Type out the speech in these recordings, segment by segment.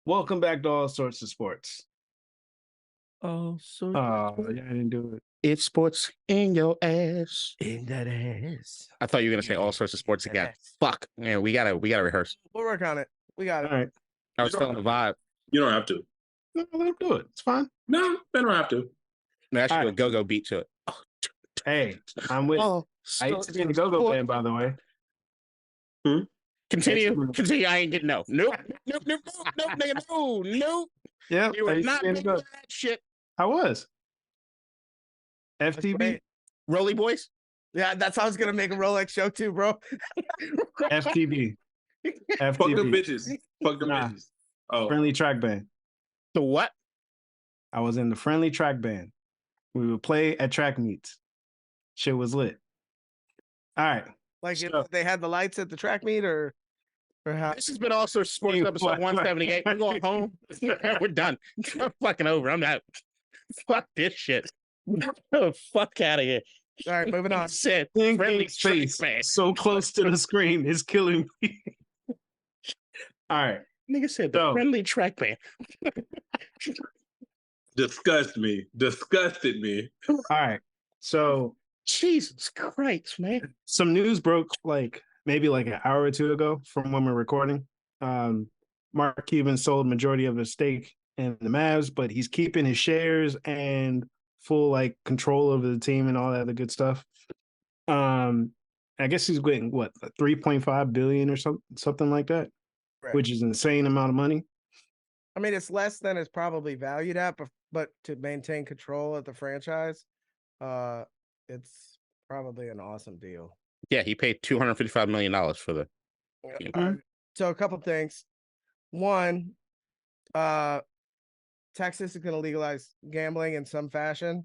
Welcome back to All Sorts of Sports. All sorts. Yeah, I didn't do it. It's sports in your ass. In that ass. I thought you were gonna say all sorts of sports again. Fuck. Yeah, we gotta rehearse. We'll work on it. We got it. All right. I was feeling the vibe. You don't have to. No, let him do it. It's fine. No, they don't have to. I should All do a right. go-go beat to it. Hey, I'm with. I used to be in the go-go band, by the way. Continue. I ain't getting no. Nope, nigga, no. Yeah, You were not making that shit. I was. FTB. Rolly Boys. Yeah, that's how I was gonna make a Rolex show too, bro. FTB. Fuck them FTB. bitches. Fuck them Nah. bitches. Oh, Friendly track band. The what? I was in the friendly track band. We would play at track meets. Shit was lit. All right. Like So- if they had the lights at the track meet or how? This has been all sorts of sports episode 178. We're going home. We're done. I'm fucking over. I'm out. Fuck this shit. Oh, fuck out of here. All right, moving on. Said Thinking friendly space track band. so close to the screen is killing me. All right. Nigga said the So- friendly track band. disgusted me. All right. So Jesus Christ, man. some news broke maybe an hour or two ago from when we're recording. Mark Cuban sold majority of his stake in the Mavs, but he's keeping his shares and full control over the team and all that other good stuff. I guess he's getting what, 3.5 billion or something like that, Right. which is an insane amount of money. I mean, it's less than it's probably valued at, but to maintain control of the franchise, it's probably an awesome deal. Yeah, he paid $255 million for the. So a couple things. One, Texas is going to legalize gambling in some fashion,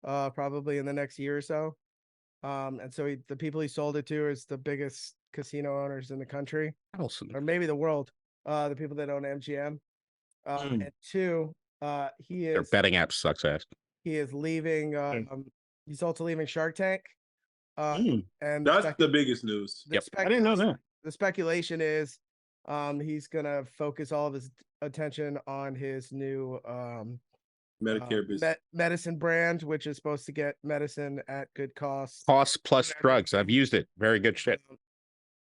probably in the next year or so. And so the people he sold it to is the biggest casino owners in the country, or maybe the world. The people that own MGM. And two, Their their betting app sucks ass. he is leaving. He's also leaving Shark Tank. And That's the biggest news. Yep. I didn't know that. The speculation is he's gonna focus all of his attention on his new Medicare business. medicine brand, which is supposed to get medicine at good cost. Cost plus drugs. I've used it. Very good shit.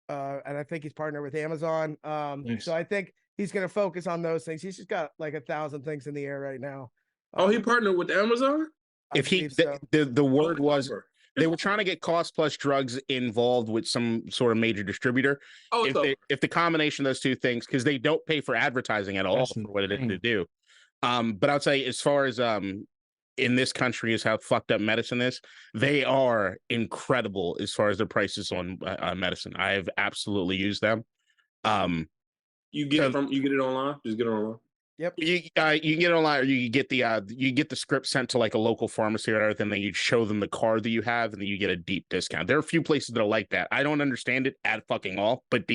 And I think he's partnered with Amazon. Nice. So I think he's gonna focus on those things. He's just got 1,000 things in the air right now. Oh, he partnered with Amazon? I If he, believe so. the word was Over. they were trying to get cost plus drugs involved with some sort of major distributor. Oh, it's over. If the combination of those two things, because they don't pay for advertising at all That's for what it is to insane. do. But I'll say, as far as in this country is how fucked up medicine is, they are incredible as far as their prices on medicine. I have absolutely used them. You get it online? Just get it online. Yep. You can get it online, or you get the script sent to a local pharmacy or everything. Then you show them the card that you have, and then you get a deep discount. There are a few places that are like that. I don't understand it at fucking all, but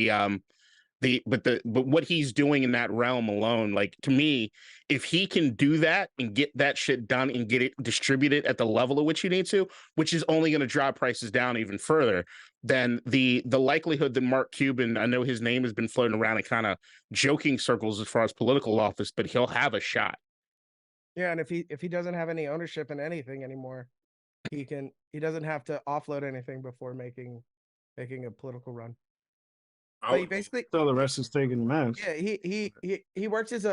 but what he's doing in that realm alone, to me, if he can do that and get that shit done and get it distributed at the level at which he needs to, which is only going to drive prices down even further, then the likelihood that Mark Cuban, I know his name has been floating around in kind of joking circles as far as political office, but he'll have a shot. Yeah, and if he doesn't have any ownership in anything anymore, he doesn't have to offload anything before making a political run. But he basically, So the rest is taking the Mavs. yeah, he works as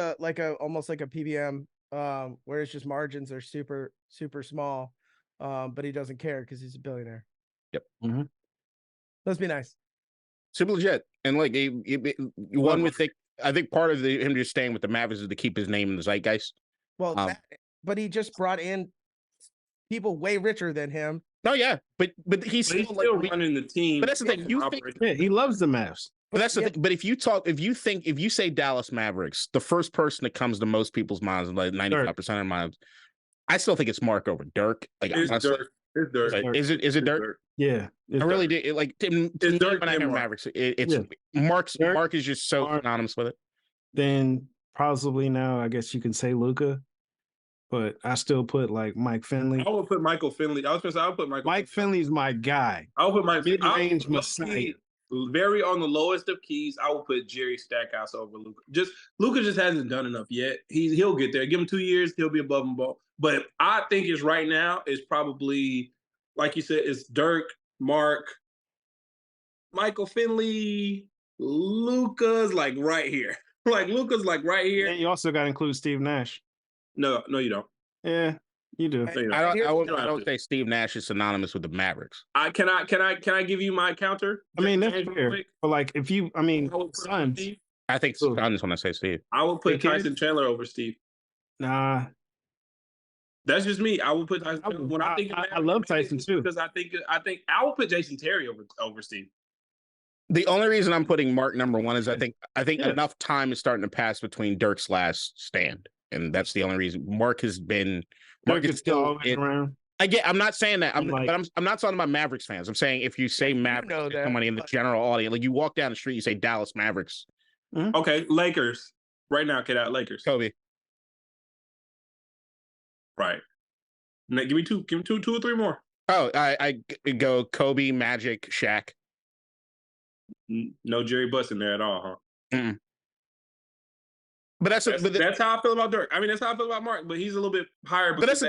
almost like a PBM, where it's just margins are super super small, but he doesn't care because he's a billionaire. Yep. Mhm. Must be nice. Super legit. And one would think, I think part of him just staying with the Mavericks is to keep his name in the zeitgeist. Well, but he just brought in people way richer than him. No, yeah, but he's But he's still still running the team. But that's the thing. You think, Yeah, he loves the Mavs. but that's the thing. But if you say Dallas Mavericks, the first person that comes to most people's minds, 95% of their minds, I still think it's Mark over Dirk. It's honestly. Dirk. It's Dirk. Is it Dirk? Yeah. I really do. To me, Dirk when I and hear Mark. Mavericks, it's Yeah. Mark Dirk, is just so Mark. synonymous with it. Then possibly now, I guess you can say Luca, but I still put Mike Finley. I would put Michael Finley. I was going to say I would put Michael. Mike Finley's my guy. I would put Mike. Mid-range low-key, Messiah. very on the lowest of keys, I will put Jerry Stackhouse over Luka. Luka just hasn't done enough yet. He'll get there. Give him 2 years, he'll be above them both. But I think it's right now is probably, like you said, it's Dirk, Mark, Michael Finley, Luka's like right here. Like Luka's like right here. And you also got to include Steve Nash. No, you don't. Yeah, you do. I don't say Steve Nash is synonymous with the Mavericks. Can I give you my counter? I mean, that's fair. But like, if you, I mean, Suns. I think Suns when I say Steve. I will put Tyson Chandler over Steve. Nah. That's just me. I will put Tyson Chandler. When I think I love Tyson too. Because I think I will put Jason Terry over Steve. The only reason I'm putting Mark number 1 is I think enough time is starting to pass between Dirk's last stand. And that's the only reason. Mark is still around. I'm not saying that. I'm not talking about Mavericks fans. I'm saying if you say Mavericks, somebody in the general audience, like you walk down the street, you say Dallas Mavericks. Mm-hmm. Okay, Lakers. Right now, get out Lakers. Kobe. Right. Now, give me two or three more. Oh, I go Kobe, Magic, Shaq. No Jerry Buss in there at all, huh? Mm-mm. But that's how I feel about Dirk. I mean, that's how I feel about Mark, but he's a little bit higher. But that's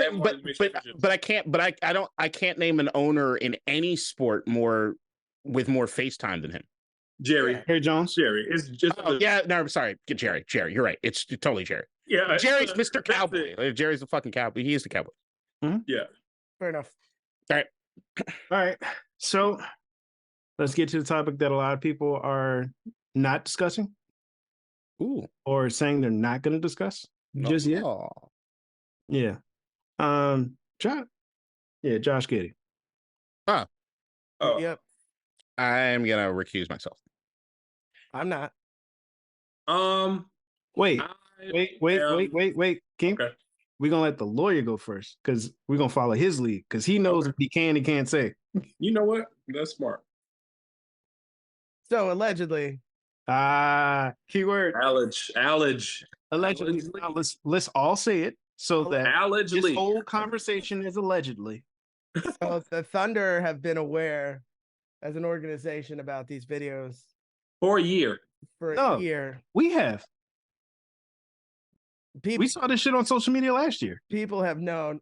I can't name an owner in any sport with more FaceTime than him. Jerry. Harry Jones. Jerry. It's just no, sorry. Get Jerry. You're right. It's totally Jerry. Yeah. Jerry's Mr. Cowboy. Jerry's the fucking cowboy. He is the cowboy. Mm-hmm. Yeah. Fair enough. All right. So let's get to the topic that a lot of people are not discussing. Ooh. Or saying they're not going to discuss just yet. Yeah. Josh Giddey. Oh. Yep. I'm going to recuse myself. I'm not. Wait. King, okay. We're going to let the lawyer go first because we're going to follow his lead because he knows what he can and can't say. You know what? That's smart. So allegedly. Keyword. Allegedly. Now, let's all say it so that allegedly. This whole conversation is allegedly. So the Thunder have been aware as an organization about these videos for a year. A year. We have. We saw this shit on social media last year. People have known,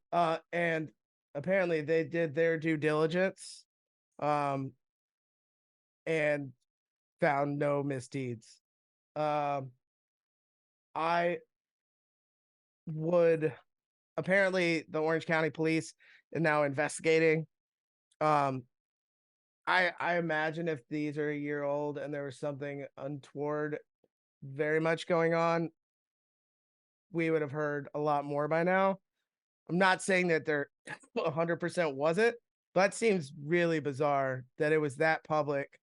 and apparently they did their due diligence, and found no misdeeds. Apparently the Orange County Police is now investigating. I imagine if these are a year old and there was something untoward very much going on, we would have heard a lot more by now. I'm not saying that there 100% wasn't, but it seems really bizarre that it was that public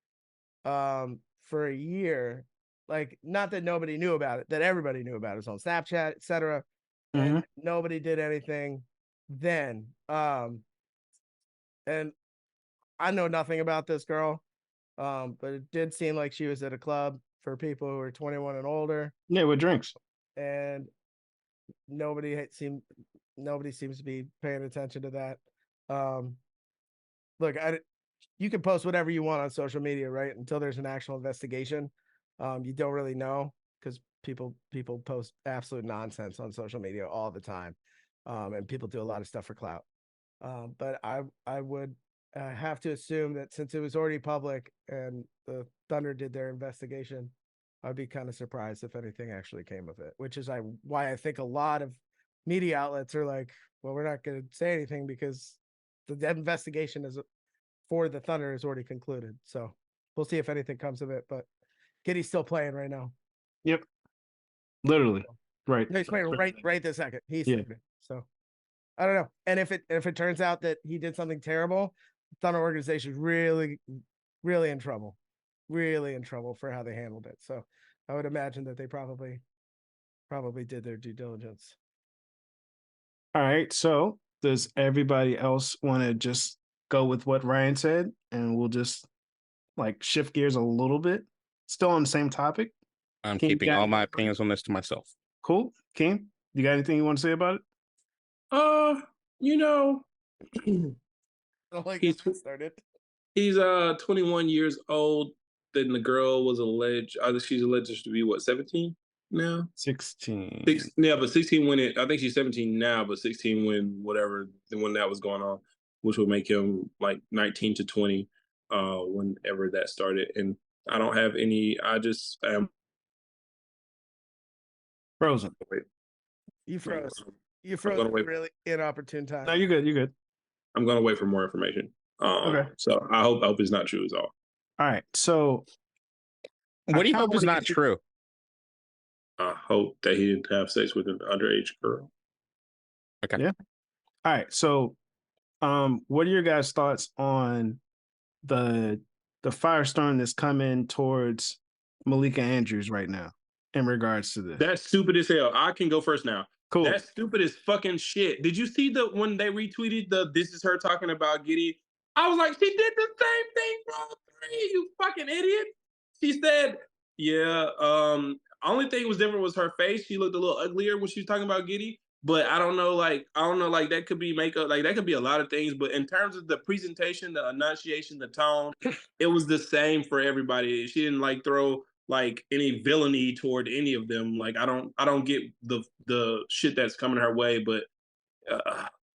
for a year. Like, not that nobody knew about it, that everybody knew about it. It was on Snapchat, etc. And nobody did anything then. And I know nothing about this girl, but it did seem like she was at a club for people who are 21 and older. Yeah, with drinks. And nobody seems to be paying attention to that. Look, you can post whatever you want on social media, right? Until there's an actual investigation. You don't really know because people post absolute nonsense on social media all the time. And people do a lot of stuff for clout. But I would have to assume that since it was already public and the Thunder did their investigation, I'd be kind of surprised if anything actually came of it, which is why I think a lot of media outlets are like, well, we're not going to say anything because the investigation for the Thunder is already concluded. So we'll see if anything comes of it, but Giddey's still playing right now. Yep. Literally. Right. No, he's playing right this second. So I don't know. And if it turns out that he did something terrible, the Thunder organization is really, really in trouble. Really in trouble for how they handled it. So I would imagine that they probably did their due diligence. All right. So does everybody else want to just go with what Ryan said and we'll just like shift gears a little bit? Still on the same topic. I'm keeping all my opinions on this to myself. Cool. King, you got anything you want to say about it? Like he's started. He's 21 years old. then the girl was alleged. I think she's alleged to be what 17 now. 16. Yeah, but 16 when it. I think she's 17 now, but 16 when that was going on, which would make him like 19 to 20, whenever that started. And I don't have any. I just am frozen. Wait. You froze. You froze at a really inopportune time. No, you're good. You're good. I'm gonna wait for more information. Okay. So I hope it's not true as all. All right. So what do you hope is not true? I hope that he didn't have sex with an underage girl. Okay. Yeah. All right. So, what are your guys' thoughts on the firestorm that's coming towards Malika Andrews right now in regards to this? That's stupid as hell. I can go first now. Cool. That's stupid as fucking shit. Did you see when they retweeted this is her talking about Giddey? I was like, she did the same thing for all three, you fucking idiot. She said, yeah, only thing was different was her face. She looked a little uglier when she was talking about Giddey. But I don't know, like that could be makeup, like that could be a lot of things. But in terms of the presentation, the enunciation, the tone, it was the same for everybody. She didn't like throw like any villainy toward any of them. Like I don't get the shit that's coming her way. But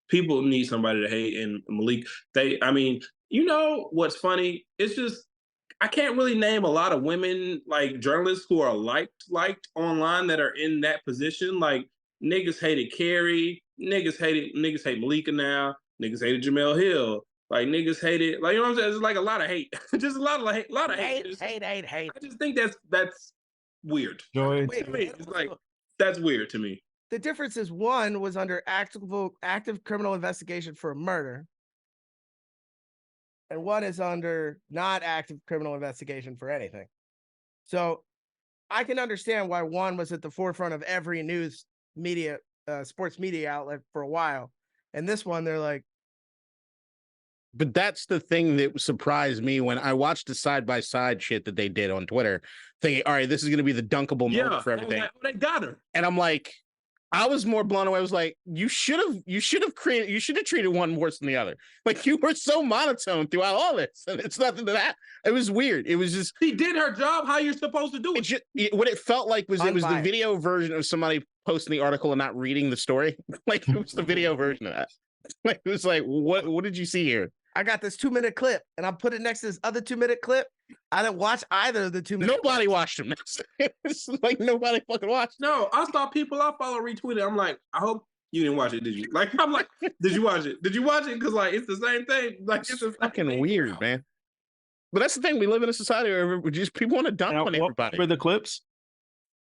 people need somebody to hate, and Malik. You know what's funny? It's just I can't really name a lot of women like journalists who are liked online that are in that position. Like niggas hated Carrie, niggas hate Malika now, niggas hated Jamel Hill, like niggas hated, like you know what I'm saying? It's like a lot of hate, just a lot of hate. Hate. I just think that's weird. Joy. It's like that's weird to me. The difference is one was under active criminal investigation for a murder, and one is under not active criminal investigation for anything. So I can understand why one was at the forefront of every news media, sports media outlet for a while. And this one, they're like. But that's the thing that surprised me when I watched the side-by-side shit that they did on Twitter, thinking, all right, this is going to be the dunkable moment for everything. They got her. And I'm like, I was more blown away. I was like, you should have treated one worse than the other. Like you were so monotone throughout all this, and it's nothing to that. It was weird. It was just she did her job. How you're supposed to do it? What it felt like was it was the video version of somebody posting the article and not reading the story. Like it was the video version of that. Like it was like, what did you see here? I got this 2-minute clip, and I'll put it next to this other 2-minute clip. I didn't watch either of the 2-minute. Nobody watched them. It's like nobody fucking watched. No, I saw people I follow retweeted. I'm like, I hope you didn't watch it, did you? Like, I'm like, did you watch it? Did you watch it? Because like it's the same thing. Like it's fucking weird, man. But that's the thing. We live in a society where just people want to dump on everybody. For the clips,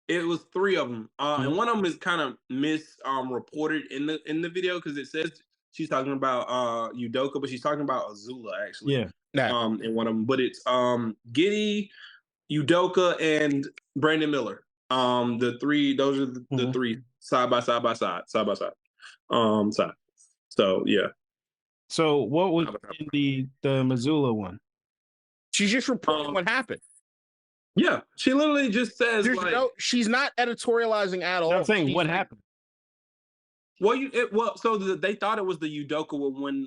it was 3 of them, and one of them is kind of reported in the video because it says. She's talking about Udoka, but she's talking about Azula actually. Yeah. In one of them, but it's Giddey, Udoka, and Brandon Miller. The 3. Those are the 3 side by side. So yeah. So what was in the Missoula one? She's just reporting what happened. Yeah, she literally just says she's not editorializing at all. I'm saying what happened. So they thought it was the Udoka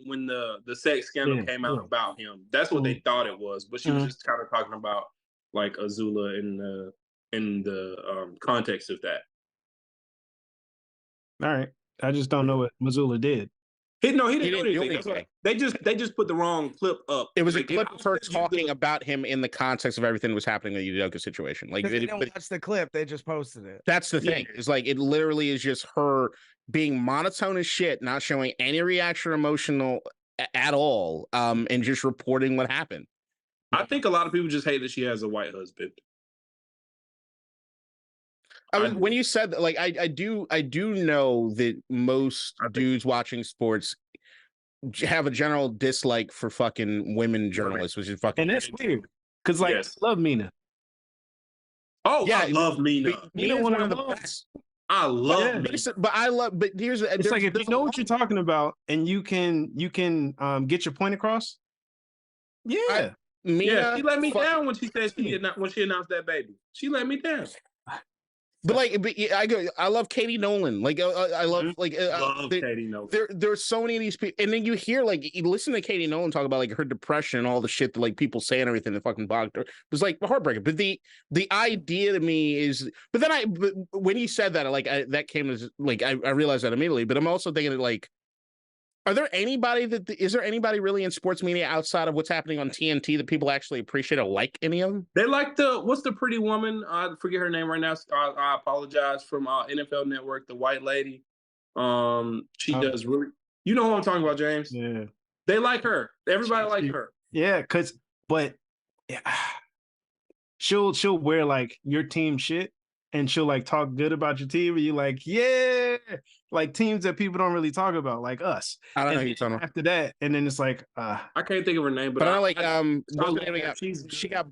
when the sex scandal came out about him. That's what they thought it was, but she was just kind of talking about like Azula in the context of that. All right, I just don't know what Missoula did. He didn't do anything. They just put the wrong clip up. It was a clip of her talking about him in the context of everything that was happening in the Udoka situation. Like they don't watch the clip, they just posted it. That's the thing. It's like it literally is just her being monotone as shit, not showing any reaction or emotional at all, and just reporting what happened. I think a lot of people just hate that she has a white husband. I mean, when you said that, like, I do know that most dudes watching sports have a general dislike for fucking women journalists, which is fucking. And that's weird because, like, I love Mina. Oh, yeah, I love Mina. Mina's one of the best. I love Mina. But here's it's like if you know what you're talking about and you can get your point across. Yeah, Mina, she let me down when she said when she announced that baby. She let me down. But I love Katie Nolan. Like I love Katie Nolan. There's so many of these people, and then you hear you listen to Katie Nolan talk about like her depression and all the shit that like people say and everything that fucking bogged her. It was like heartbreaking. But the idea to me is, but when you said that, that came as like I realized that immediately. But I'm also thinking that like, is there anybody really in sports media outside of what's happening on TNT that people actually appreciate or like any of them? They like what's the pretty woman? I forget her name right now. I apologize, from NFL Network, the white lady. She does really. You know who I'm talking about, James? Yeah. They like her. Everybody like her. Yeah, she'll wear like your team shit and she'll like talk good about your team and you're like, yeah, like teams that people don't really talk about, like us. I don't know who you're talking about. After that, and then it's like I can't think of her name, but I like she got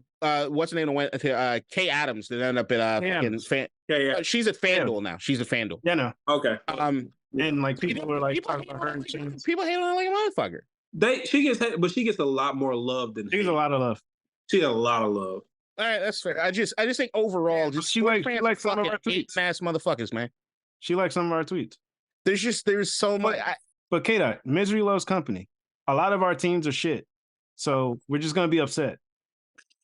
what's her name went to Kay Adams that ended up at she's at FanDuel now. She's at FanDuel. Yeah, no. Okay. And like people were like talking about her and people hate on her like a motherfucker. She gets a lot more love than she gets a lot of love. She got a lot of love. All right, that's fair. I just think overall, just she likes some of our tweets. Ass motherfuckers, man. She likes some of our tweets. There's so much. But K-Dot, misery loves company. A lot of our teams are shit, so we're just gonna be upset.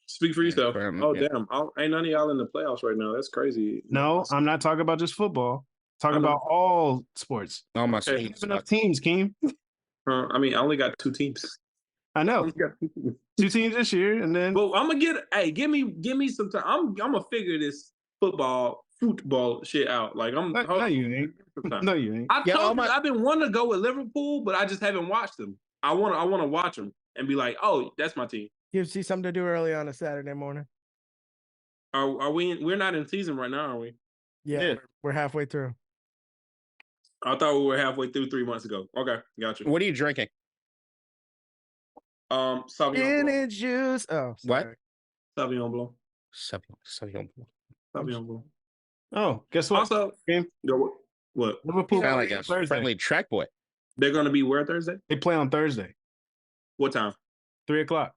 Speak for yourself. Damn! Ain't none of y'all in the playoffs right now. That's crazy. No, I'm not talking about just football. Talking about all sports. Oh my! Enough teams, Keem. I mean, I only got 2 teams. I know. 2 teams this year, and then. Well, I'm gonna give me some time. I'm gonna figure this football shit out. Like No, you ain't. No, you ain't. I've been wanting to go with Liverpool, but I just haven't watched them. I want to watch them and be like, oh, that's my team. You see something to do early on a Saturday morning. Are we? We're not in season right now, are we? Yeah. We're halfway through. I thought we were halfway through 3 months ago. Okay, gotcha. What are you drinking? Sauvignon Blanc. Juice. Oh, what? Sauvignon Blanc. Sauvignon Blanc. Sauvignon Blanc. Oh, guess what? Also, what? Liverpool sound like a friendly track boy. They're going to be where Thursday? They play on Thursday. What time? 3:00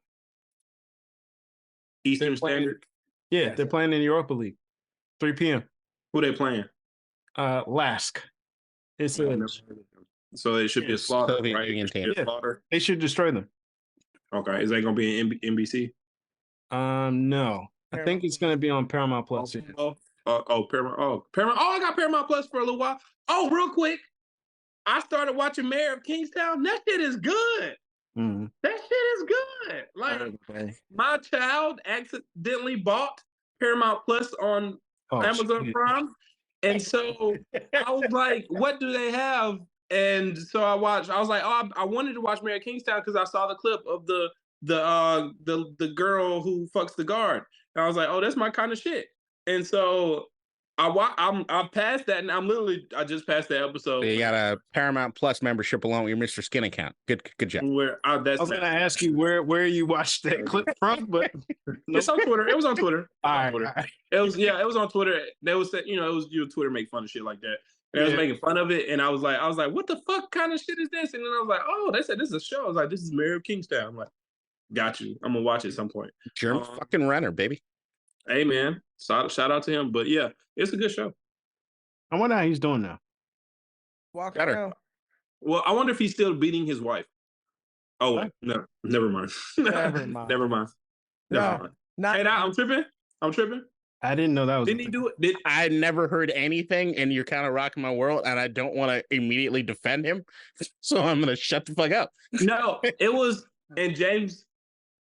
Eastern Standard. Yeah, they're playing in the Europa League. 3 p.m. Who they playing? Lask. So it should be a slaughter, right? They should destroy them. Okay, is that going to be in NBC? No, I think it's going to be on Paramount Plus. Paramount. Oh, I got Paramount Plus for a little while. Oh, real quick, I started watching Mayor of Kingstown. That shit is good. Mm-hmm. That shit is good. Like my child accidentally bought Paramount Plus on Amazon Prime, and so I was like, "What do they have?" And so I watched. I was like, "Oh, I wanted to watch Mayor of Kingstown because I saw the clip of the girl who fucks the guard." And I was like, "Oh, that's my kind of shit." And so I passed that, and I just passed that episode. You got a Paramount Plus membership along with your Mr. Skin account. Good job. I was going to ask you where you watched that clip from, but it's on Twitter. It was on Twitter. All right. It was on Twitter. They was it was Twitter make fun of shit like that. And I was making fun of it, and I was like, what the fuck kind of shit is this? And then I was like, oh, they said this is a show. I was like, this is Mayor of Kingstown. I'm like, got you. I'm gonna watch it at some point. German fucking Renner, baby. Hey man, shout out to him. But yeah, it's a good show. I wonder how he's doing now. Walk around. Well, I wonder if he's still beating his wife. Oh no, never mind. Never mind. I'm tripping. I didn't know that was. Didn't he do it? I never heard anything, and you're kind of rocking my world, and I don't want to immediately defend him, so I'm gonna shut the fuck up. No, it was, and James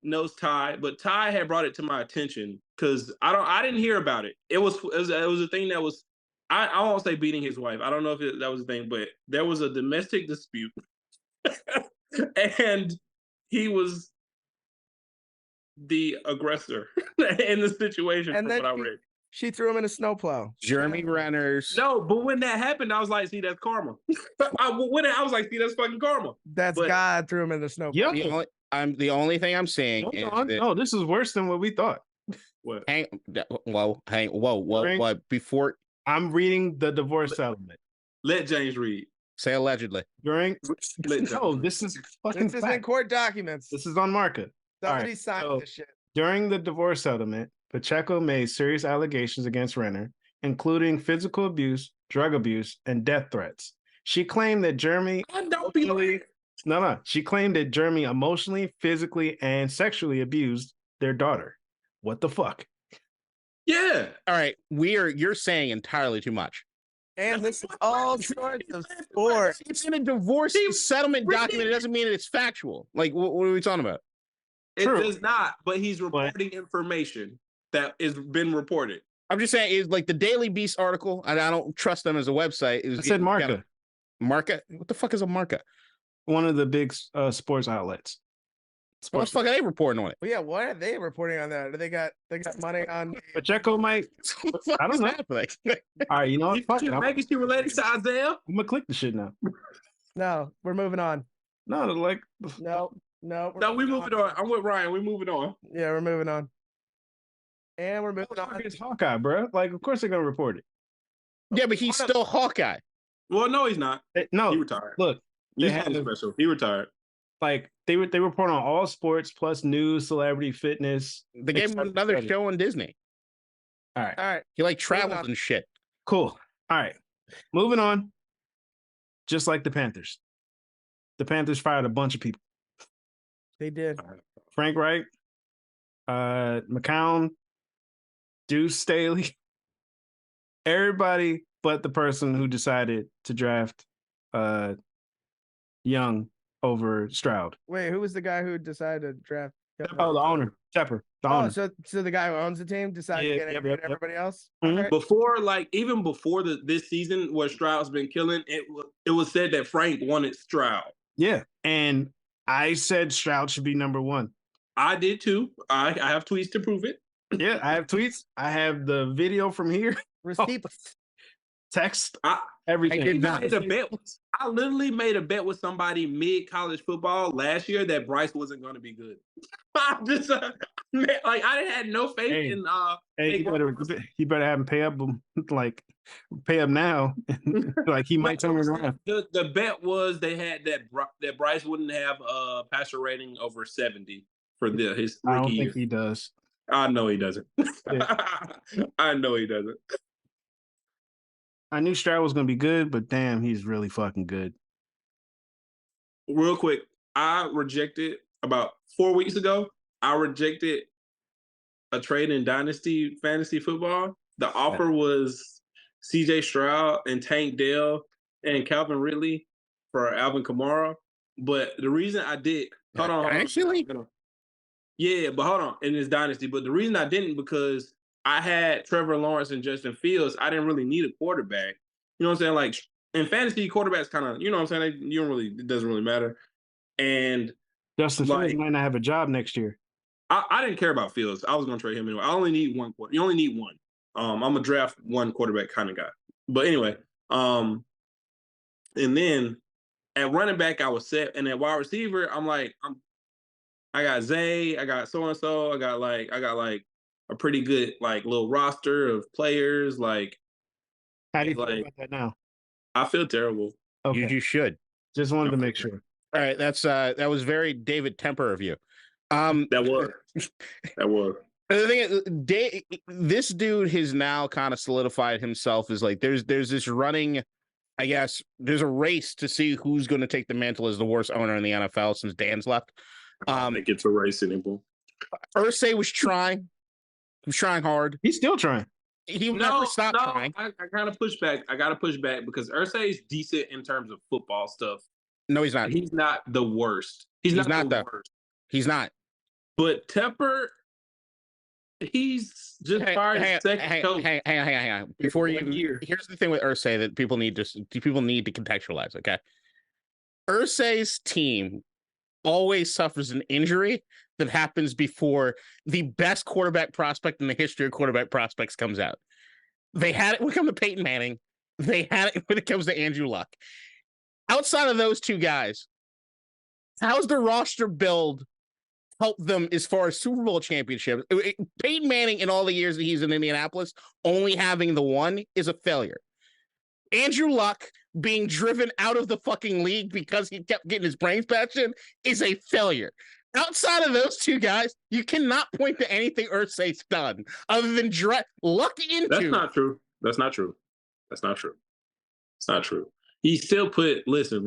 knows Ty, but Ty had brought it to my attention because I didn't hear about it. It was a thing that was. I won't say beating his wife. I don't know if that was a thing, but there was a domestic dispute, and he was the aggressor in the situation. And then what I read. She threw him in a snowplow. Jeremy Renner's. No, but when that happened, I was like, see, that's karma. I was like, see, that's fucking karma. God threw him in the snowplow. Yeah. The only thing I'm saying is this is worse than what we thought. What? Whoa. Before I'm reading the divorce settlement. Let James read. Say allegedly. This is fucking This is in court documents. This is on market. Somebody signed this shit. During the divorce settlement, Pacheco made serious allegations against Renner, including physical abuse, drug abuse, and death threats. She claimed that Jeremy She claimed that Jeremy emotionally, physically, and sexually abused their daughter. What the fuck? Yeah. All right. You're saying entirely too much. And this is all sorts of sports. It's in a divorce settlement document. It doesn't mean it's factual. Like, what are we talking about? It does not, but he's reporting information that has been reported. I'm just saying, it's like the Daily Beast article, and I don't trust them as a website. It said Marca. Marca? What the fuck is a Marca? One of the big sports outlets. What the fuck are they reporting on it? Well, yeah, what are they reporting on that? They got money on Pacheco might. I don't know. All right, you know what? Fuck it. Maybe she related to Isaiah. I'm gonna click the shit now. No, we're moving on. No, like no. We moving on. I'm with Ryan. We're moving on. Yeah, we're moving on. And we're moving on. It's Hawkeye, bro. Like, of course they're gonna report it. Yeah, but he's still Hawkeye. Well, no, he's not. No, he retired. Look, he's special. He retired. Like they report on all sports plus news, celebrity, fitness. They gave him another show on Disney. All right. He like travels and shit. Cool. All right. Moving on. Just like the Panthers. The Panthers fired a bunch of people. They did. Frank Wright, McCown, Deuce Staley, everybody but the person who decided to draft Young over Stroud. Wait, who was the guy who decided to draft? Oh, the owner, Tepper. The owner. So the guy who owns the team decided to get everybody else. Mm-hmm. Okay. Before, even before this season, where Stroud's been killing, it was said that Frank wanted Stroud. Yeah, and I said Stroud should be number one. I did too. I have tweets to prove it. Yeah, I have tweets. I have the video from here. Receipts. Text. Everything. I literally made a bet with somebody mid-college football last year that Bryce wasn't going to be good. I just I had no faith in. Hey, you better have him pay up, pay up now. Like he might turn it around. The bet was they had that Bryce wouldn't have a passer rating over 70 for his rookie I don't year. think he does. I know he doesn't. Yeah. I know he doesn't. I knew Stroud was going to be good, but damn, he's really fucking good. Real quick, I rejected about 4 weeks ago. I rejected a trade in Dynasty Fantasy Football. The offer was CJ Stroud and Tank Dell and Calvin Ridley for Alvin Kamara. But the reason I did, hold on. Yeah, but hold on, in this Dynasty. But the reason I didn't, because I had Trevor Lawrence and Justin Fields. I didn't really need a quarterback. You know what I'm saying? Like in fantasy, quarterbacks kind of, you know what I'm saying? It doesn't really matter. And Justin Fields might not have a job next year. I didn't care about Fields. I was going to trade him anyway. I only need one quarterback. You only need one. I'm a draft one quarterback kind of guy. But anyway, and then at running back, I was set. And at wide receiver, I got Zay, I got so and so, I got a pretty good little roster of players. How do you feel about that now? I feel terrible. Okay. You should. Just wanted to make sure. All right, that was very David Tepper of you. That was. The thing is, this dude has now kind of solidified himself as there's this running. I guess there's a race to see who's going to take the mantle as the worst owner in the NFL since Dan's left. I don't think it's a race anymore. Irsay was trying. He was trying hard. He's still trying. He never stopped trying. I kind of push back. I got to push back because Irsay is decent in terms of football stuff. No, he's not. He's not the worst. He's not the worst. He's not. But Tepper, he's just fired his second coach. Hang on. Before you, here's the thing with Irsay that people need to contextualize. Okay, Irsay's team always suffers an injury that happens before the best quarterback prospect in the history of quarterback prospects comes out. They had it when it comes to Peyton Manning. They had it when it comes to Andrew Luck. Outside of those two guys, how's the roster build help them as far as Super Bowl championships? Peyton Manning, in all the years that he's in Indianapolis, only having the one is a failure. Andrew Luck being driven out of the fucking league because he kept getting his brains bashed in is a failure. Outside of those two guys, you cannot point to anything Irsay's done other than luck into. That's not true. That's not true. That's not true. It's not true. He still put listen,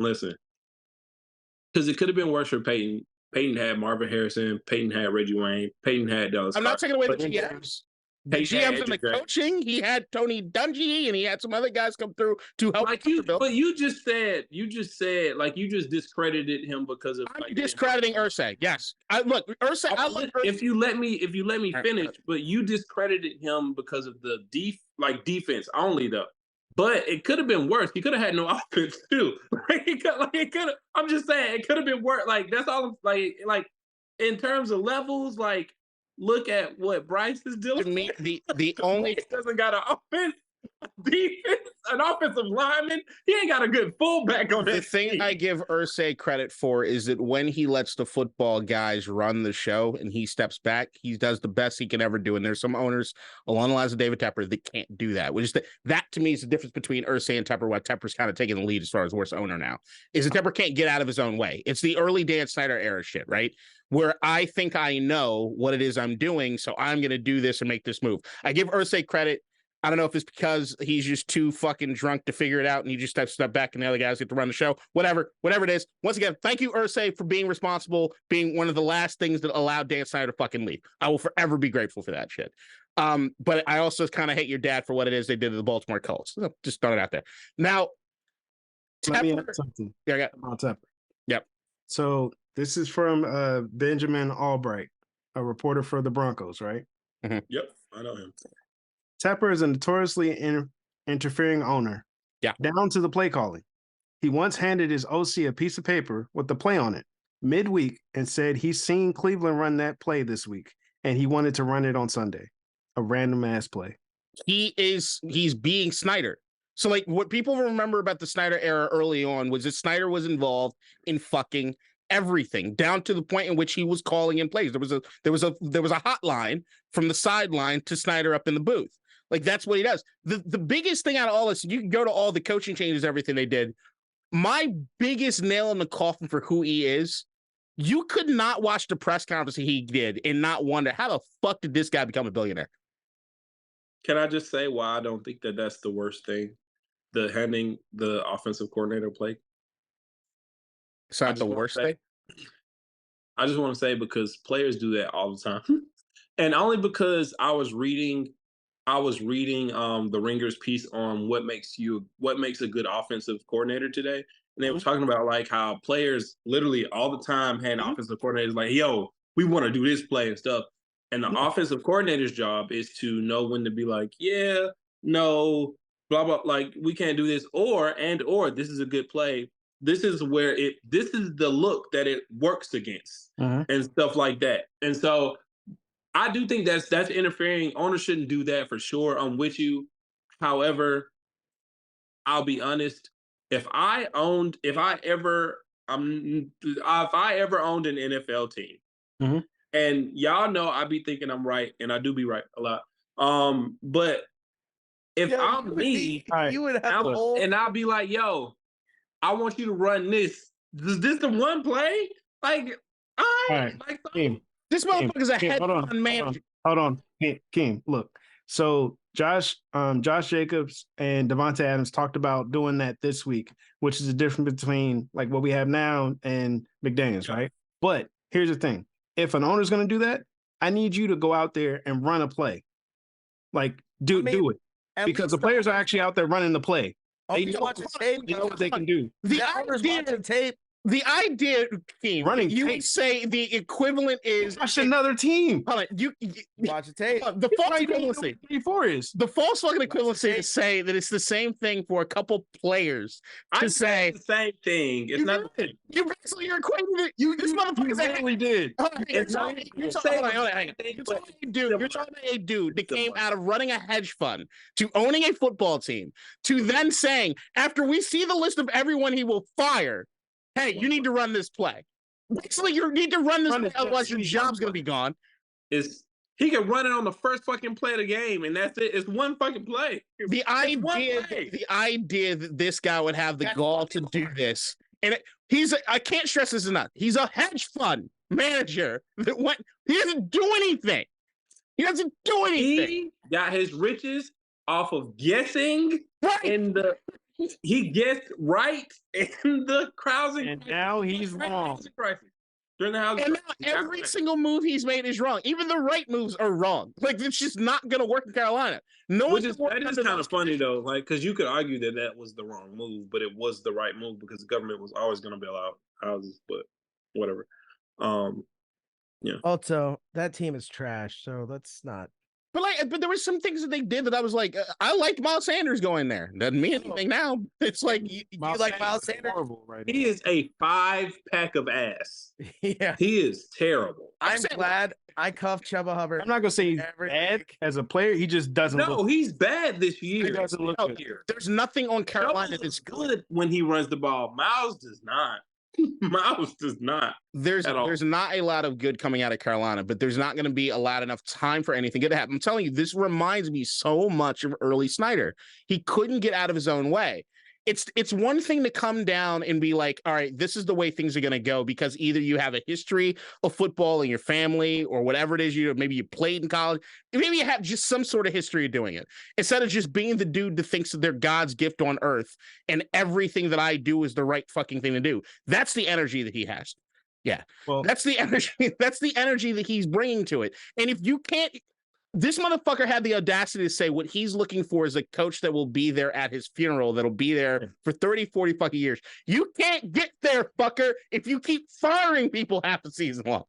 because it could have been worse for Peyton. Peyton had Marvin Harrison. Peyton had Reggie Wayne. Peyton had Dallas. I'm not taking away the GMs. The GMs and the coaching. He had Tony Dungy, and he had some other guys come through to help. Like but you just said, like you just discredited him because of. I'm discrediting Irsay. Yes, look, Irsay. If you let me finish, but you discredited him because of the defense only though. But it could have been worse. He could have had no offense too. I'm just saying it could have been worse. Like that's all. Like in terms of levels, like look at what Bryce is doing. To me, the only Bryce doesn't got an offense. Defense, an offensive lineman. He ain't got a good fullback on that. The thing I give Irsay credit for is that when he lets the football guys run the show and he steps back, he does the best he can ever do. And there's some owners along the lines of David Tepper that can't do that. Which is that to me is the difference between Irsay and Tepper. What Tepper's kind of taking the lead as far as worst owner now is that Tepper can't get out of his own way. It's the early Dan Snyder era shit, right? Where I think I know what it is I'm doing, so I'm going to do this and make this move. I give Irsay credit. I don't know if it's because he's just too fucking drunk to figure it out and he just step back and the other guys get to run the show. Whatever it is. Once again, thank you, Irsay, for being responsible, being one of the last things that allowed Dan Snyder to fucking leave. I will forever be grateful for that shit. But I also kind of hate your dad for what it is they did to the Baltimore Colts. So just throw it out there. Now, let me add something. Yeah, I got about Tepper. Yep. So this is from Benjamin Albright, a reporter for the Broncos, right? Mm-hmm. Yep, I know him. Tepper is a notoriously interfering owner. Yeah. Down to the play calling. He once handed his OC a piece of paper with the play on it midweek and said he's seen Cleveland run that play this week and he wanted to run it on Sunday. A random ass play. He's being Snyder. So like what people remember about the Snyder era early on was that Snyder was involved in fucking everything down to the point in which he was calling in plays. There was a hotline from the sideline to Snyder up in the booth. Like that's what he does. The biggest thing out of all this, you can go to all the coaching changes, everything they did. My biggest nail in the coffin for who he is, you could not watch the press conference he did and not wonder how the fuck did this guy become a billionaire? Can I just say why I don't think that that's the worst thing? The handing the offensive coordinator play. It's not the worst thing. I just want to say because players do that all the time, and only because I was reading the Ringer's piece on what makes a good offensive coordinator today, and they were talking about like how players literally all the time hand offensive coordinators like, yo, we want to do this play and stuff, and the offensive coordinator's job is to know when to be like, yeah, no, blah blah, like we can't do this, or this is a good play. This is the look that it works against and stuff like that. And so I do think that's interfering. Owners shouldn't do that for sure. I'm with you. However, I'll be honest. If I ever owned an NFL team, and y'all know I be thinking I'm right, and I do be right a lot. But if I'm me, you would have and I'll be like, yo, I want you to run this. Is this the one play? Like, all right. Like, this motherfucker's a head on manager. Hold on. Keem, look. So Josh Jacobs and Devontae Adams talked about doing that this week, which is the difference between like what we have now and McDaniels, right? But here's the thing. If an owner's going to do that, I need you to go out there and run a play. Like, do it. Because the players are actually out there running the play. They know what they can do. The idea, Keem, running you tape. Would say the equivalent is watch another team. Hold on, you watch a tape. The false equivalency. The false fucking equivalency to say that it's the same thing for a couple players to say the same thing. It's not the thing. You're equating it. This motherfucker really did. You're talking about a dude that came out of running a hedge fund to owning a football team to then saying, after we see the list of everyone he will fire, hey, you need to run this play. Basically, you need to run this play, otherwise your job's going to be gone. He can run it on the first fucking play of the game, and that's it. It's one fucking play. The idea that this guy would have the gall to do this, and I can't stress this enough. He's a hedge fund manager that he doesn't do anything. He doesn't do anything. He got his riches off of guessing in the. He guessed right in the housing, and now he's wrong. During the housing and now every single move he's made is wrong. Even the right moves are wrong. Like it's just not going to work in Carolina. That is kind of funny though, like because you could argue that was the wrong move, but it was the right move because the government was always going to bail out houses. But whatever. Yeah. Also, that team is trash, so let's not. But there were some things that they did that I was like, I liked Miles Sanders going there. Doesn't mean anything now. It's like you like Miles Sanders. Right he is a 5-pack of ass. Yeah, he is terrible. I'm glad I cuffed Chuba Hubbard. I'm not gonna say he's bad as a player. He just doesn't. No, he's bad this year. He doesn't look good. There's nothing on Carolina that's good when he runs the ball. Miles does not. Miles does not. There's not a lot of good coming out of Carolina, but there's not going to be a lot enough time for anything good to happen. I'm telling you, this reminds me so much of early Snyder. He couldn't get out of his own way. It's one thing to come down and be like, all right, this is the way things are going to go because either you have a history of football in your family or whatever it is, maybe you played in college, maybe you have just some sort of history of doing it instead of just being the dude that thinks that they're God's gift on earth and everything that I do is the right fucking thing to do. That's the energy that he has. Yeah, well, that's the energy. That's the energy that he's bringing to it. And if you can't. This motherfucker had the audacity to say what he's looking for is a coach that will be there at his funeral, that'll be there for 30, 40 fucking years. You can't get there, fucker, if you keep firing people half the season long.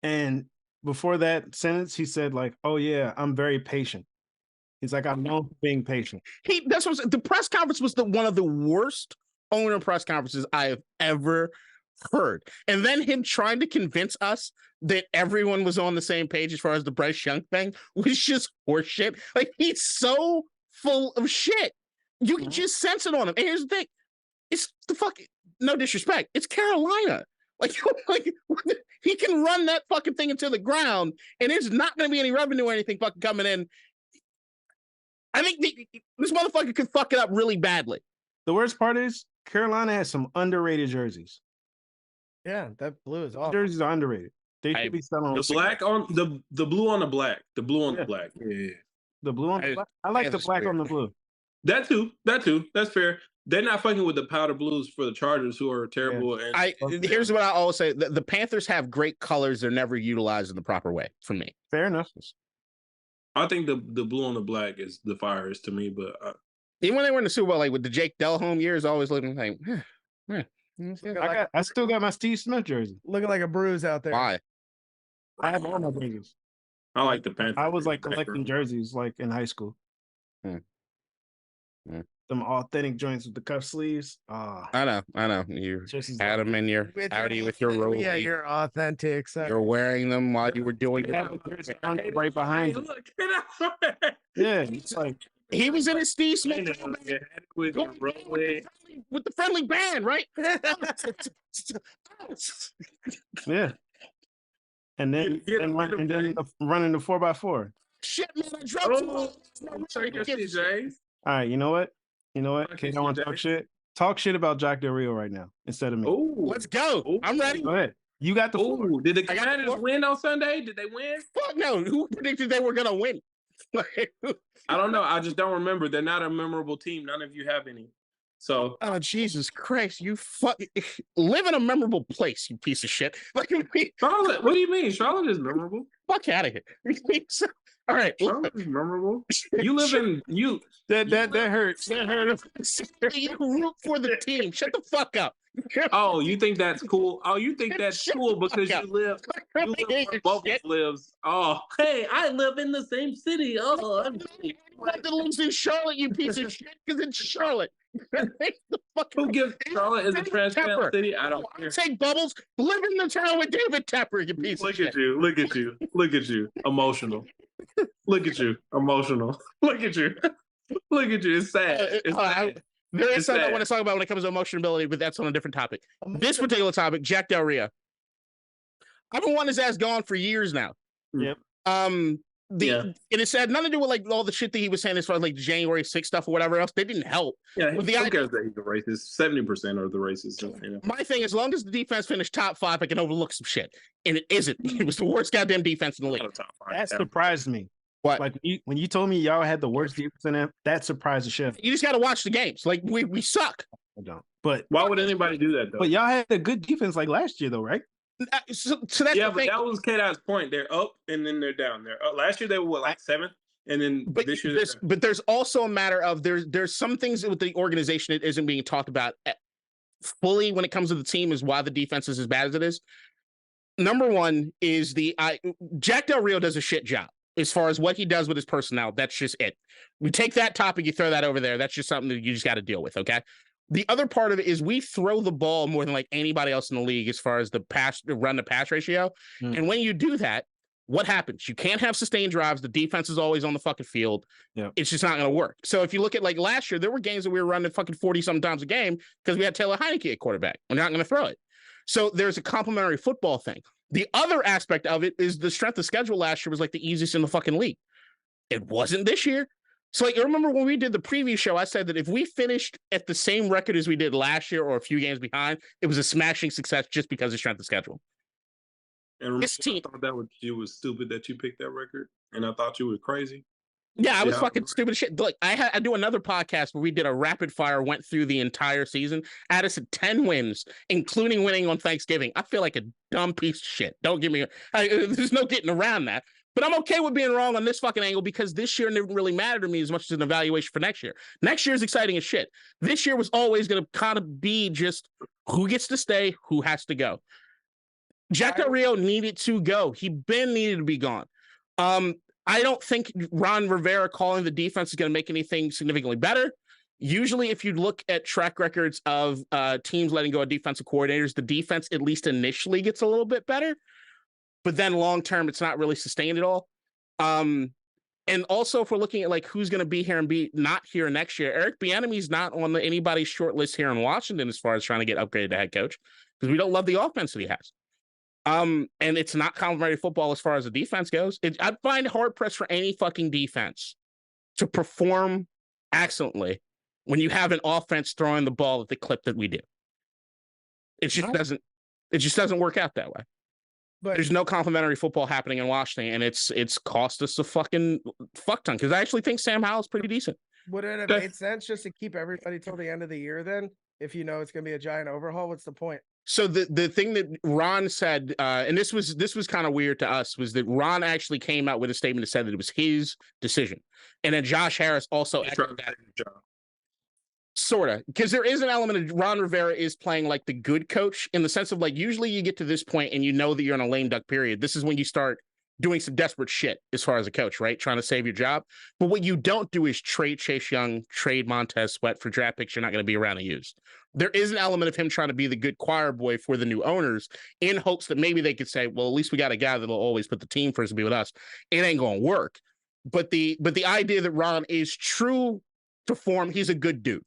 And before that sentence, he said, like, oh, yeah, I'm very patient. He's like, I'm known for being patient. That's what the press conference was one of the worst owner press conferences I have ever heard. And then him trying to convince us that everyone was on the same page as far as the Bryce Young thing was just horseshit. Like, he's so full of shit. You can just sense it on him. And here's the thing. It's the fucking, no disrespect, it's Carolina. Like he can run that fucking thing into the ground and there's not going to be any revenue or anything fucking coming in. I think this motherfucker could fuck it up really badly. The worst part is Carolina has some underrated jerseys. Yeah, that blue is awesome. Jerseys are underrated. They should be selling the black on the blue on the black. The blue on the black. Yeah. The blue on the black. I like the black on the blue. That too. That's fair. They're not fucking with the powder blues for the Chargers, who are terrible. Yeah. Here's what I always say: the Panthers have great colors; they're never utilized in the proper way. For me, fair enough. I think the blue on the black is the firest to me, but even when they were in the Super Bowl, like with the Jake Delhomme years, always looking like, I still got my Steve Smith jersey, looking like a bruise out there. Why? I have all my jerseys. I like the Panthers. I was like collecting jerseys like in high school. Them authentic joints with the cuff sleeves. I know. You had them in your Audi with your robe. Yeah, you're authentic. So. You're wearing them while you were doing it. Right behind you. Yeah, it's like he was in his Steve Smith with the friendly band, right? Yeah. And then running the 4x4. Shit, man, I dropped All right, you know what? Okay, I want to talk shit. Talk shit about Jack Del Rio right now instead of me. Oh, let's go. Ooh. I'm ready. Go ahead. You got the floor. Did the Commanders win on Sunday? Did they win? Fuck no. Who predicted they were gonna win? I don't know. I just don't remember. They're not a memorable team. None of you have any. So, oh Jesus Christ! You live in a memorable place, you piece of shit. Like Charlotte. What do you mean? Charlotte is memorable. Fuck out of here. All right, Charlotte is memorable. You live in you. That hurts. That hurts. You root for the team. Shut the fuck up. Oh, you think that's cool? Oh, you think that's cool because you live where Bubbles lives. Oh, hey, I live in the same city. Oh, I'm glad that lives in Charlotte, you piece of shit, because it's Charlotte. Who gives Charlotte is a transplant city? I don't care. Say Bubbles, live in the town with David Tepper, you piece of shit. Look at you. Emotional. Look at you. Emotional. Look at you. It's sad. It's sad. There is something I want to talk about when it comes to emotionability, but that's on a different topic. This particular topic, Jack Del Rio. I've been wanting his ass gone for years now. Yep. And it had nothing to do with like all the shit that he was saying as far as like January 6th stuff or whatever else. They didn't help. Yeah, who cares that he's a racist? 70% are the racists. You know? My thing, as long as the defense finished top 5, I can overlook some shit. And it isn't. It was the worst goddamn defense in the league. That surprised me. What? Like when you told me y'all had the worst defense in it, that surprised the shit. You just got to watch the games. Like we suck. I don't. But why would anybody do that though? But y'all had a good defense like last year though, right? So that's yeah, the but thing. that was K-Dot's point. They're up and then they're down. They're up. Last year they were what, like 7th, and then this year. There's also a matter of there's some things with the organization that isn't being talked about fully when it comes to the team is why the defense is as bad as it is. Number one is Jack Del Rio does a shit job as far as what he does with his personnel. That's just it. We take that topic, you throw that over there. That's just something that you just got to deal with. Okay. The other part of it is we throw the ball more than like anybody else in the league as far as the run to pass ratio. And when you do that, what happens? You can't have sustained drives. The defense is always on the fucking field. Yeah. It's just not going to work. So if you look at like last year, there were games that we were running fucking 40 something times a game because we had Taylor Heineke at quarterback. We're not going to throw it. So there's a complementary football thing. The other aspect of it is the strength of schedule last year was like the easiest in the fucking league. It wasn't this year. So like, you remember when we did the preview show, I said that if we finished at the same record as we did last year or a few games behind, it was a smashing success just because of strength of schedule. And this team, I thought you was stupid that you picked that record, and I thought you were crazy. Yeah, I was fucking stupid as shit. Look, I do another podcast where we did a rapid fire, went through the entire season. Addison 10 wins, including winning on Thanksgiving. I feel like a dumb piece of shit. Don't give me there's no getting around that. But I'm okay with being wrong on this fucking angle because this year didn't really matter to me as much as an evaluation for next year. Next year is exciting as shit. This year was always going to kind of be just who gets to stay, who has to go. Jack Del Rio needed to go. He needed to be gone. I don't think Ron Rivera calling the defense is going to make anything significantly better. Usually, if you look at track records of teams letting go of defensive coordinators, the defense, at least initially, gets a little bit better. But then long term, it's not really sustained at all. And also, if we're looking at like who's going to be here and be not here next year, Eric Bieniemy's not on anybody's short list here in Washington as far as trying to get upgraded to head coach because we don't love the offense that he has. And it's not complementary football as far as the defense goes. I'd find it hard pressed for any fucking defense to perform excellently when you have an offense throwing the ball at the clip that we do. It just doesn't work out that way. But there's no complimentary football happening in Washington, and it's cost us a fucking fuck ton because I actually think Sam Howell's pretty decent. Would it have made sense just to keep everybody till the end of the year then? If you know it's going to be a giant overhaul, what's the point? So the thing that Ron said, and this was kind of weird to us, was that Ron actually came out with a statement that said that it was his decision, and then Josh Harris also echoed that. Sort of, because there is an element of Ron Rivera is playing like the good coach in the sense of like usually you get to this point and you know that you're in a lame duck period. This is when you start doing some desperate shit as far as a coach, right? Trying to save your job. But what you don't do is trade Chase Young, trade Montez Sweat for draft picks you're not going to be around to use. There is an element of him trying to be the good choir boy for the new owners in hopes that maybe they could say, well, at least we got a guy that'll always put the team first and be with us. It ain't going to work. But the idea that Ron is true to form, he's a good dude.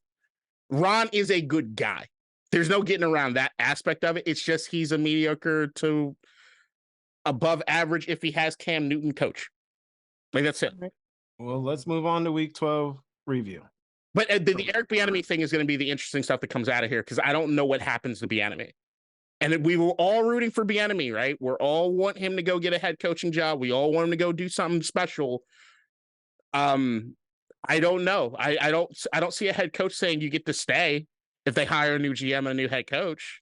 Ron is a good guy. There's no getting around that aspect of it. It's just he's a mediocre to above average if he has Cam Newton coach. Like, that's it. Well, let's move on to week 12 review. But the Eric Bieniemy thing is going to be the interesting stuff that comes out of here because I don't know what happens to Bieniemy. And we were all rooting for Bieniemy, right? We're all want him to go get a head coaching job. We all want him to go do something special. I don't know. I don't see a head coach saying you get to stay if they hire a new GM and a new head coach.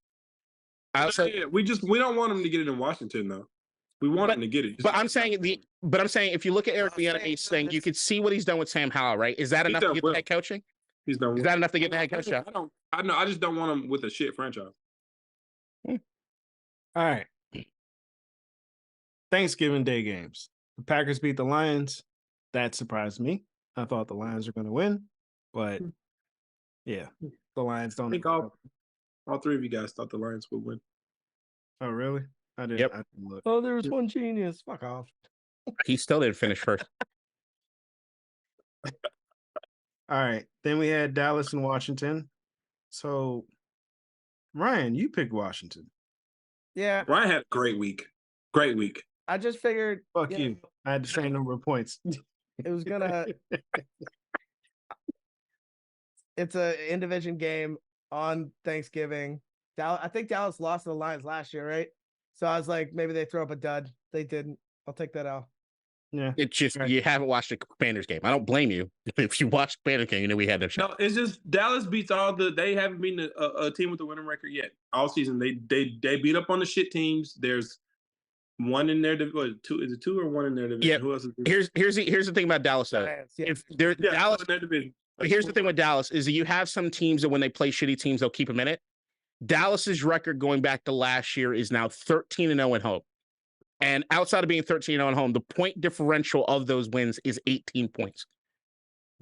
We don't want him to get it in Washington though. We want him to get it. But I'm saying if you look at Eric Bieniemy's thing, you could see what he's done with Sam Howell, right? Is that enough to get the head coaching? He's done. Is that enough to get the head coach job? I know. I just don't want him with a shit franchise. All right. Thanksgiving Day games. The Packers beat the Lions. That surprised me. I thought the Lions were going to win, but yeah, the Lions don't. I think all three of you guys thought the Lions would win. Oh, really? I didn't. Yep. I didn't look. Oh, there was one genius. Fuck off. He still didn't finish first. All right. Then we had Dallas and Washington. So, Ryan, you picked Washington. Yeah. Ryan had a great week. Great week. I just figured. Fuck you. I had the same number of points. It was gonna. It's a in-division game on Thanksgiving. I think Dallas lost to the Lions last year, right? So I was like, maybe they throw up a dud. They didn't. I'll take that out. Yeah. It's just you haven't watched a Commanders game. I don't blame you. If you watched the Commanders game, you know we had no shot. No, it's just Dallas beats all the. They haven't beaten a team with a winning record yet all season. They beat up on the shit teams. There's one in their division. Two is it two or one in their division? Yeah. Who else is Here's the thing about Dallas though. If they're Dallas, in their division. but here's the thing with Dallas is that you have some teams that when they play shitty teams, they'll keep them in it. Dallas's record going back to last year is now 13-0 at home. And outside of being 13-0 at home, the point differential of those wins is 18 points.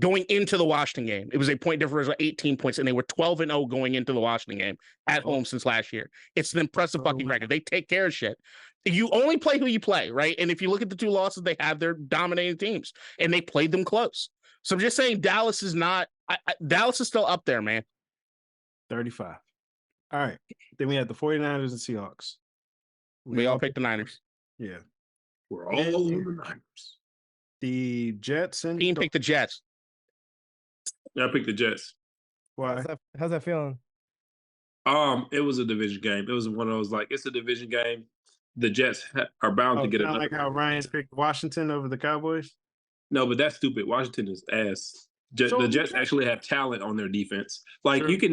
Going into the Washington game, it was a point differential of 18 points, and they were 12-0 going into the Washington game at home since last year. It's an impressive fucking record. They take care of shit. You only play who you play, right? And if you look at the two losses they have, they're dominating teams, and they played them close. So I'm just saying Dallas is not Dallas is still up there, man. 35. All right. Then we had the 49ers and Seahawks. We all picked the Niners. Yeah. We're all over the Niners. The Jets and Team picked the Jets. Yeah, I picked the Jets. Why? How's that feeling? It was a division game. It was one of those like it's a division game. The Jets are bound to get it. Like how Ryan picked Washington over the Cowboys. No, but that's stupid. Washington is ass. The Jets actually have talent on their defense. Like Sure. you can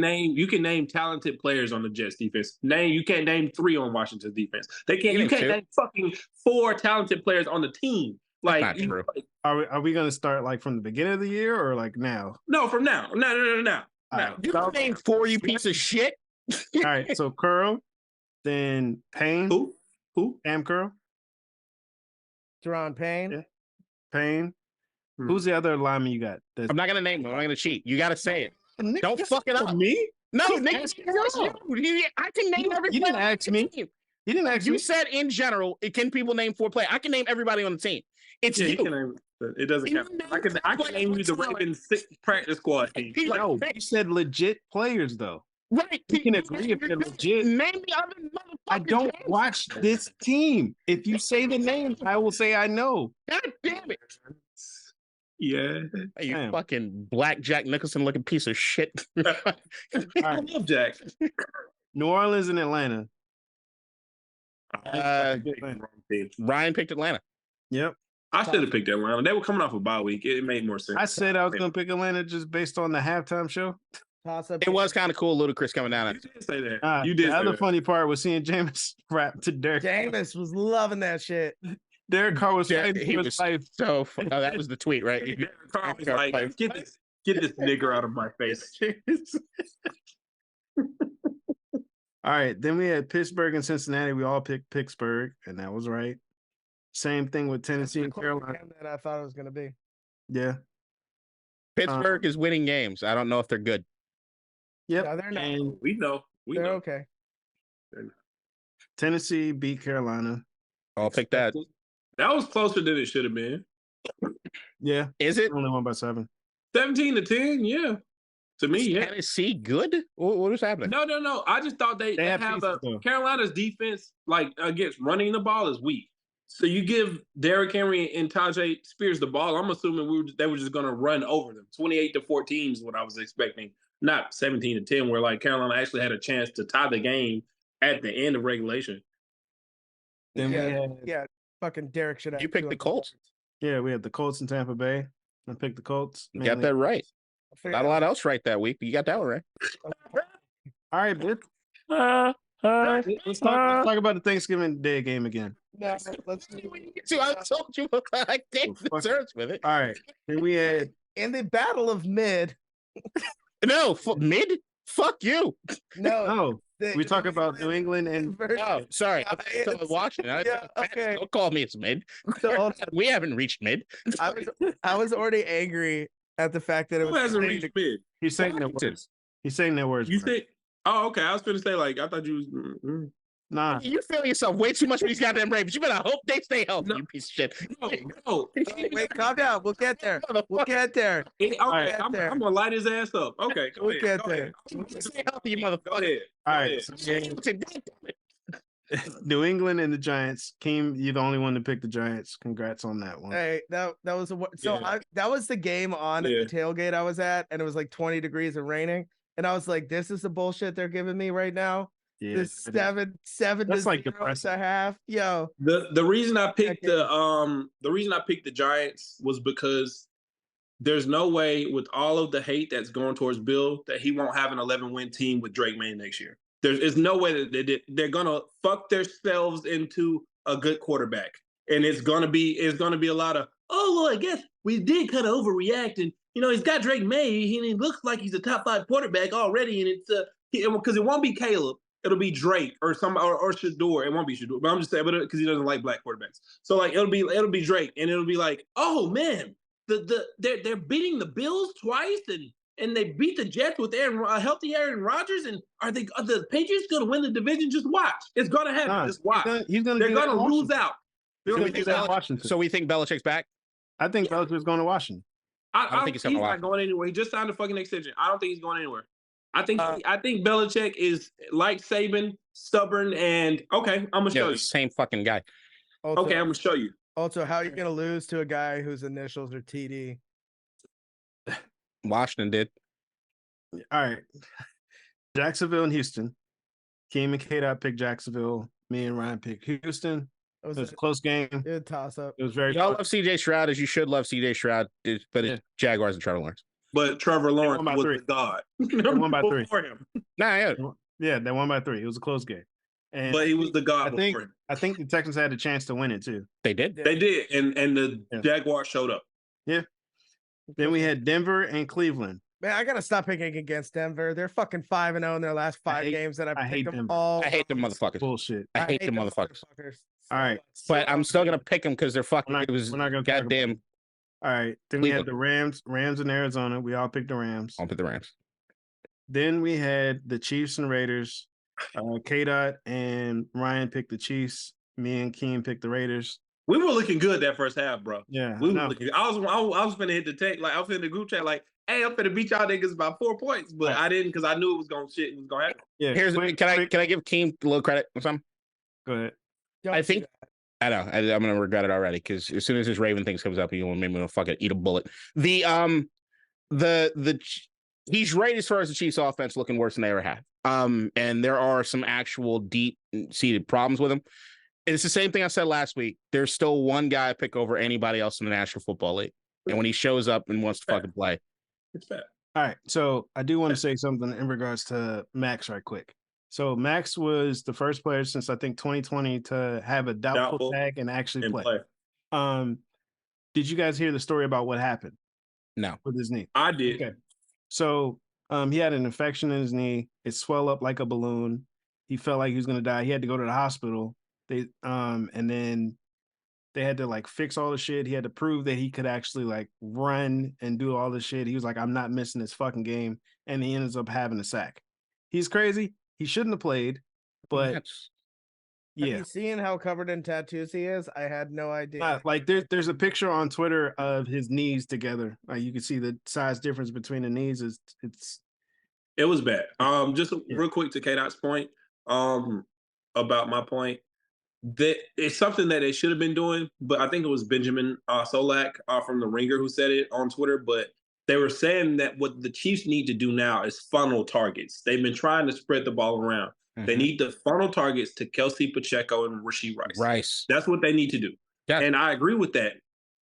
name talented players on the Jets defense. You can't name 3 on Washington's defense. You can't name fucking 4 talented players on the team. Like, That's not true. Are we going to start like from the beginning of the year or like now? No, from now. No. You can name 4, you piece of shit. All right. So Curl, then Payne. Who? Sam Curl. Deron Payne. Yeah. Payne. Who's the other lineman you got? I'm not gonna name them. I'm not gonna cheat. You gotta say it. Don't fuck it up. Me? No, Nick. I can name every You didn't ask me. You didn't ask me. You said in general, can people name 4 players? I can name everybody on the team. It's you. Can name, it doesn't count. I can name you the Ravens 6 practice squad team. No, you said legit players though. Right. We can agree if they're legit. Name the other motherfuckers. I don't watch this team. If you say the names, I will say I know. God damn it. Yeah. Hey, you Damn. fucking black Jack Nicholson looking piece of shit. I love Jack. New Orleans and Atlanta. Ryan picked Atlanta. Yep. I should have picked Atlanta. They were coming off a bye week. It made more sense. I said I was going to pick Atlanta just based on the halftime show. It was kind of cool, Ludacris coming down. You did say that. You did. The other funny part was seeing Jameis rap to Derek. Jameis was loving that shit. Derek Carr was fighting He for was his life. so that was the tweet, right? Derek Carr was like, get this nigger out of my face. All right. Then we had Pittsburgh and Cincinnati. We all picked Pittsburgh, and that was right. Same thing with Tennessee and Carolina. That I thought it was going to be. Yeah. Pittsburgh is winning games. I don't know if they're good. Yep. No, they're not. And We know. They're okay. Tennessee beat Carolina. I'll pick that. That was closer than it should have been. Yeah. Is it? Only won by 7. 17-10, yeah. To me, yeah. Tennessee good? What is happening? No. I just thought they have have pieces, though. Carolina's defense, like against running the ball, is weak. So you give Derrick Henry and Tajay Spears the ball. I'm assuming they were just going to run over them. 28-14 is what I was expecting, not 17-10, where like Carolina actually had a chance to tie the game at the end of regulation. Then Fucking Derek should have. You picked the Colts. we had the Colts in Tampa Bay. I picked the Colts. You got that right. Not a lot else right that week, but you got that one right. All right, bitch. Let's talk about the Thanksgiving Day game again. No, let's See, I told you I take the search with it. All right. Then we had in the Battle of Mid. No, mid? Fuck you. No. We talk about New England and Oh, sorry. I was watching. Okay. Don't call me it's mid. So, We haven't reached mid. I was already angry at the fact that it Who was hasn't reached mid? he's saying their words. He's saying their words. You bro. think? Oh, okay. I was going to say, like, I thought you was. Nah. You feel yourself way too much with these goddamn Ravens. You better hope they stay healthy, No. you piece of shit. No. Wait, calm down. We'll get there. We'll get there. Okay, right, I'm going to light his ass up. Okay, go We'll ahead. get there. Stay healthy, you motherfucker. Go ahead. All right. New England and the Giants. Keem, you're the only one to pick the Giants. Congrats on that one. Hey, that was that was the game on the tailgate I was at, and it was like 20 degrees and raining, and I was like, "This is the bullshit they're giving me right now." Yeah, The seven that's to like 0 depressing. at the half. Yo, The reason I picked Okay. the reason I picked the Giants was because there's no way with all of the hate that's going towards Bill that he won't have an 11-win team with Drake May next year. There's no way that they're gonna fuck themselves into a good quarterback, and it's gonna be a lot of I guess we did kind of overreact, and he's got Drake May, and he looks like he's a top 5 quarterback already, and it's because it won't be Caleb. It'll be Drake or Shador. It won't be Shador, but I'm just saying, because he doesn't like black quarterbacks. So like it'll be Drake, and it'll be like, oh man, they're beating the Bills twice, and they beat the Jets with a healthy Aaron Rodgers, and are the Patriots going to win the division? Just watch, it's going to happen. Nah, Just watch. he's gonna They're do that going to in lose Washington. out. He's gonna do that in Washington. So we think Belichick's back? I think Belichick's going to Washington. I don't think think he's not going anywhere. He just signed a fucking extension. I don't think he's going anywhere. I think Belichick is like Saban, stubborn, and okay, I'm gonna show you. Same fucking guy. Also, Okay, I'm gonna show you. Also, how are you gonna lose to a guy whose initials are TD? Washington did. All right, Jacksonville and Houston. Keem and K-Dot picked Jacksonville. Me and Ryan picked Houston. It was a close game. It was a toss up. It was very. Y'all love CJ Stroud as you should love CJ Stroud, but it's Jaguars and Trevor Lawrence. But Trevor Lawrence was the god. They won by 3. Yeah, they won by 3. It was a close game. But he was the god. I think the Texans had a chance to win it too. They did. They did, and the Jaguars showed up. Yeah. Then we had Denver and Cleveland. Man, I gotta stop picking against Denver. They're fucking 5-0 in their last 5 games, and I hate them all. I hate them motherfuckers. Bullshit. I hate them motherfuckers. All right, but I'm still gonna pick them because they're fucking. It was goddamn. All right, then we had the Rams in Arizona. We all picked the Rams. I'll pick the Rams. Then we had the Chiefs and Raiders. K-Dot and Ryan picked the Chiefs. Me and Keem picked the Raiders. We were looking good that first half, bro. Yeah, we were looking. I was finna hit the take. Like I was in the group chat. Like, hey, I'm finna beat y'all niggas by 4 points, but I didn't because I knew it was gonna happen. Yeah. Can I give Keem a little credit or something? Go ahead. I think. I know. I'm gonna regret it already because as soon as this Raven thing comes up, you will make me fucking eat a bullet. The he's right as far as the Chiefs' offense looking worse than they ever have. And there are some actual deep-seated problems with him. And it's the same thing I said last week. There's still one guy I pick over anybody else in the National Football League. And when he shows up and wants to fucking play, it's bad. All right. So I do want to say something in regards to Max right quick. So Max was the first player since I think 2020 to have a doubtful tag and actually play. Did you guys hear the story about what happened? No. With his knee? I did. Okay. So he had an infection in his knee. It swelled up like a balloon. He felt like he was gonna die. He had to go to the hospital. And then they had to like fix all the shit. He had to prove that he could actually like run and do all the shit. He was like, I'm not missing this fucking game. And he ends up having a sack. He's crazy. He shouldn't have played, but yeah. Have you seen how covered in tattoos he is? I had no idea. Like there's a picture on Twitter of his knees together. Like you can see the size difference between the knees. It was bad. Just real quick to K-Dot's point, about my point. That it's something that they should have been doing, but I think it was Benjamin Solak from The Ringer who said it on Twitter. But they were saying that what the Chiefs need to do now is funnel targets. They've been trying to spread the ball around. Mm-hmm. They need to funnel targets to Kelsey Pacheco and Rashee Rice. That's what they need to do. Yeah. And I agree with that.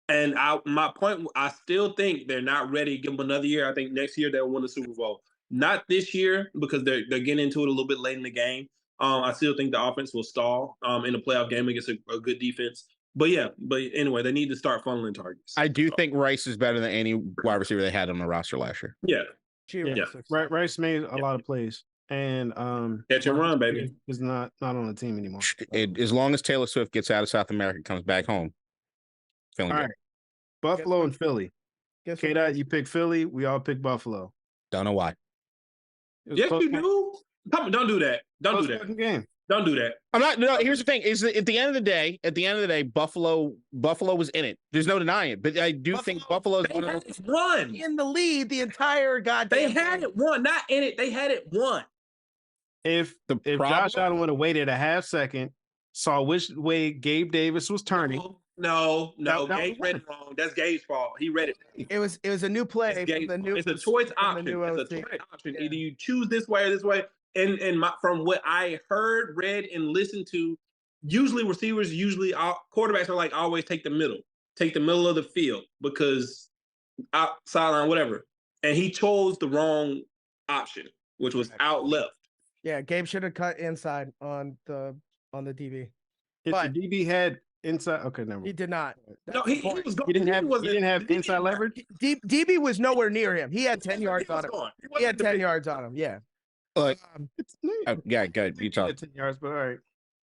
And my point, I still think they're not ready. Give them another year. I think next year they'll win the Super Bowl. Not this year because they're getting into it a little bit late in the game. I still think the offense will stall in a playoff game against a good defense. But anyway, they need to start funneling targets. I do think Rice is better than any wide receiver they had on the roster last year. Yeah. Rice made a lot of plays, and catch and run, baby, is not on the team anymore. As long as Taylor Swift gets out of South America, comes back home, feeling good. Right. Buffalo and Philly. K-Dot, you picked Philly. We all picked Buffalo. Don't know why. Yes, you do. Come on, don't do that. Don't do that. Game. Don't do that. I'm not. No, here's the thing: is that at the end of the day, Buffalo was in it. There's no denying it. But I do think Buffalo's won in the lead the entire goddamn. They had it won, not in it. They had it won. If Josh Allen would have waited a half second, saw which way Gabe Davis was turning. No, Gabe read it wrong. That's Gabe's fault. He read it. It was a new play. It's a choice option. It's a choice option. Either you choose this way or this way. from what I heard, read, and listened to, usually quarterbacks are like always take the middle of the field because sideline, whatever. And he chose the wrong option, which was out left. Yeah, Gabe should have cut inside on the DB. If the DB had inside, okay, never mind. He did not. No, he was going. He didn't have inside leverage. DB was nowhere near him. He had 10 yards on him. He had 10 yards on him. Yeah. Yeah, good. You talk. 10 yards, but all right.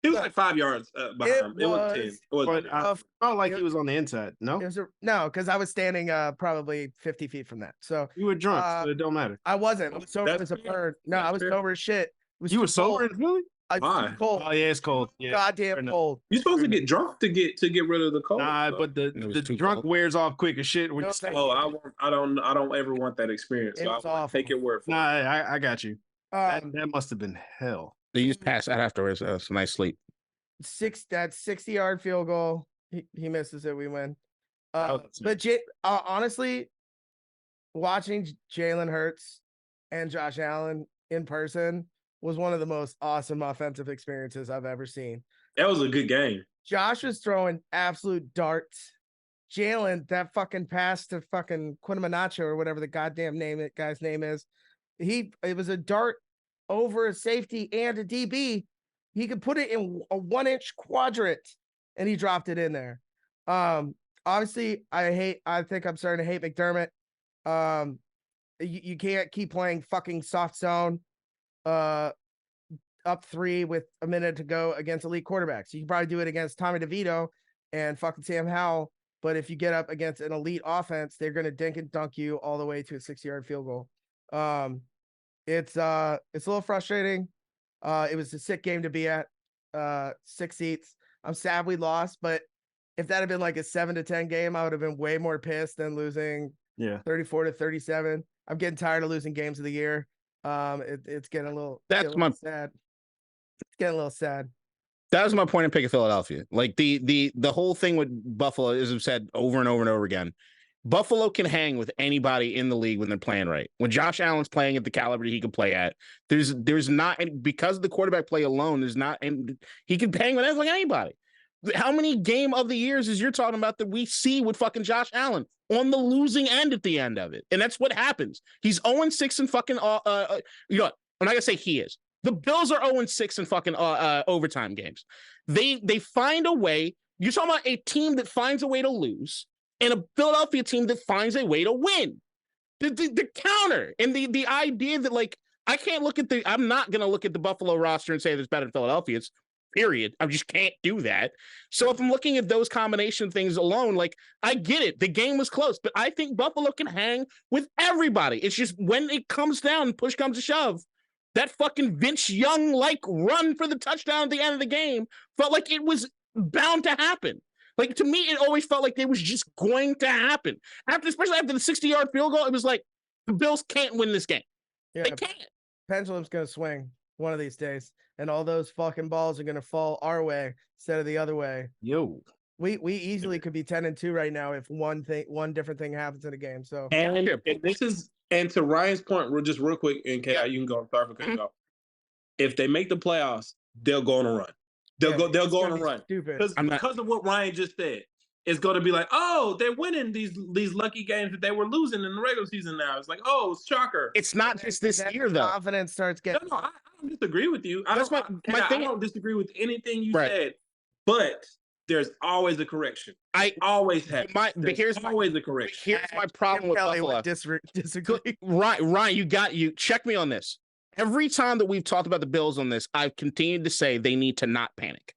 He was like 5 yards behind him. It was 10. But I felt like he was on the inside. No, no, because I was standing probably 50 feet from that. So you were drunk, so it don't matter. I wasn't. I was sober as a bird. No, I was sober as shit. You were sober in Philly? It's cold. Oh yeah, it's cold. Yeah. Goddamn cold. You're supposed to get drunk to get rid of the cold. Nah, but the drunk wears off quick as shit. When I don't ever want that experience. So I'll take your word for it. Nah, I got you. That must have been hell. They used pass that afterwards. It's a nice sleep. That 60-yard field goal. He misses it. We win. But honestly, watching Jalen Hurts and Josh Allen in person was one of the most awesome offensive experiences I've ever seen. That was a good game. Josh was throwing absolute darts. Jalen, that fucking pass to fucking Quinamanacho or whatever the goddamn guy's name is. It was a dart over a safety and a DB. He could put it in a 1-inch quadrant and he dropped it in there. Obviously I think I'm starting to hate McDermott. You can't keep playing fucking soft zone up 3 with a minute to go against elite quarterbacks. You can probably do it against Tommy DeVito and fucking Sam Howell, but if you get up against an elite offense, they're going to dink and dunk you all the way to a 60-yard field goal. It's a little frustrating. It was a sick game to be at. 6 seats. I'm sad we lost, but if that had been like a 7-10 game, I would have been way more pissed than losing 34-37. I'm getting tired of losing games of the year. It's getting a little sad. It's getting a little sad. That was my point in picking Philadelphia. Like the whole thing with Buffalo, as I've said over and over and over again, Buffalo can hang with anybody in the league when they're playing right. When Josh Allen's playing at the caliber he can play at, there's not, because of the quarterback play alone, there's not, and he can hang with like anybody. How many game of the years is you're talking about that we see with fucking Josh Allen on the losing end at the end of it? And that's what happens. He's 0-6 in fucking, you know what? I'm not going to say he is. The Bills are 0-6 in fucking overtime games. They find a way. You're talking about a team that finds a way to lose and a Philadelphia team that finds a way to win. The counter and the idea that, like, I'm not going to look at the Buffalo roster and say there's better than Philadelphia's. Period. I just can't do that. So if I'm looking at those combination things alone, like, I get it. The game was close, but I think Buffalo can hang with everybody. It's just when it comes down, push comes to shove, that fucking Vince Young like run for the touchdown at the end of the game felt like it was bound to happen. Like, to me, it always felt like it was just going to happen. Especially after the 60-yard field goal, it was like the Bills can't win this game. Yeah, they can't. Pendulum's gonna swing one of these days, and all those fucking balls are gonna fall our way instead of the other way. Yo, we easily could be 10-2 right now if one different thing happens in a game. So and to Ryan's point, we're just real quick, and KI, you can go. Sorry for cutting off. If they make the playoffs, they'll go on a run. They'll go on a run. Because of what Ryan just said. It's going to be like, oh, they're winning these lucky games that they were losing in the regular season now. It's like, oh, shocker. It's not just this year, though. Confidence starts getting... No, I don't disagree with you. I don't disagree with anything you said, but there's always a correction. I always have. Here's always a correction. Here's my problem with Buffalo. Disagree. Ryan, you check me on this. Every time that we've talked about the Bills on this, I've continued to say they need to not panic.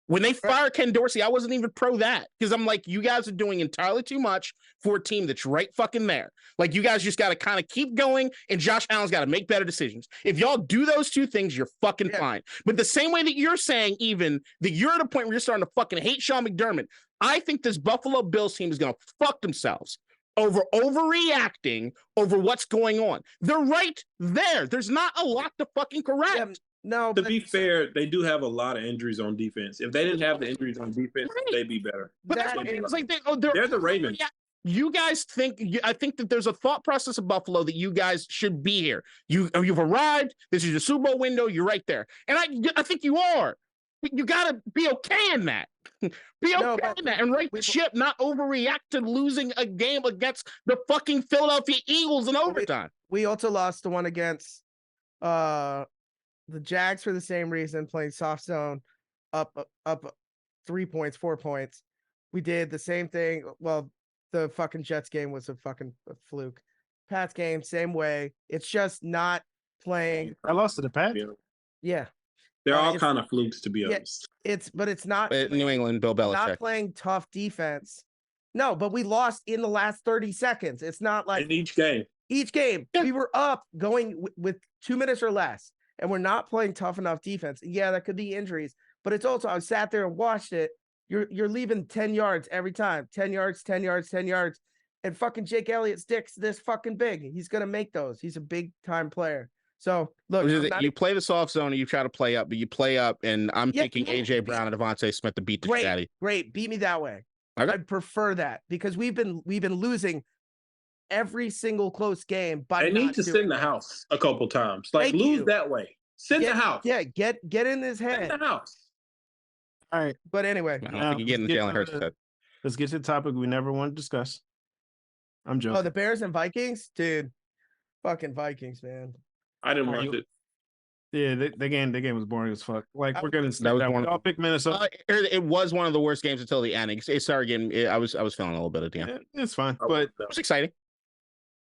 When they fired Ken Dorsey, I wasn't even pro that, because I'm like, you guys are doing entirely too much for a team that's right fucking there. Like, you guys just got to kind of keep going, and Josh Allen's got to make better decisions. If y'all do those two things, you're fucking fine. But the same way that you're saying, even that you're at a point where you're starting to fucking hate Sean McDermott, I think this Buffalo Bills team is going to fuck themselves over overreacting over what's going on. They're right there. There's not a lot to fucking correct. Yeah. No, to be fair, they do have a lot of injuries on defense. If they didn't have the injuries on defense, they'd be better. But that's what it was like. They're the Ravens. You guys think, I think that there's a thought process of Buffalo that you guys should be here. You've arrived. This is your Super Bowl window. You're right there. And I think you are. You got to be okay in that. Be okay in that and right the ship, not overreact to losing a game against the fucking Philadelphia Eagles in overtime. We also lost the one against the Jags for the same reason, playing soft zone, up 3 points, 4 points. We did the same thing. Well, the fucking Jets game was a fluke. Pats game, same way. It's just not playing. I lost to the Pats. Yeah. They're all kind of flukes, to be honest. But it's not New England, Bill Belichick. Not playing tough defense. No, but we lost in the last 30 seconds. It's not like in each game. Yeah. We were up going with 2 minutes or less, and we're not playing tough enough defense. Yeah, that could be injuries, but it's also, I sat there and watched it. You're leaving 10 yards every time. 10 yards, 10 yards, 10 yards. And fucking Jake Elliott's dick's this fucking big. He's going to make those. He's a big time player. So look, you play the soft zone and you try to play up, but you play up, and I'm thinking AJ Brown and Devontae Smith to beat the Giddey. Great. Beat me that way. Okay. I'd prefer that because we've been losing every single close game. They need to sit in the house a couple times. Like lose that way. Sit in the house. Yeah, get in his head. Sit in the house. All right. But anyway, I don't think you're getting Jalen Hurts. Let's get to the topic we never want to discuss. I'm joking. Oh, the Bears and Vikings, dude. Fucking Vikings, man. I didn't watch it. Yeah, the game was boring as fuck. Like we're gonna I'll pick Minnesota. It was one of the worst games until the end. It started getting. I was feeling a little bit at the end. Yeah, it's fine, but it was exciting.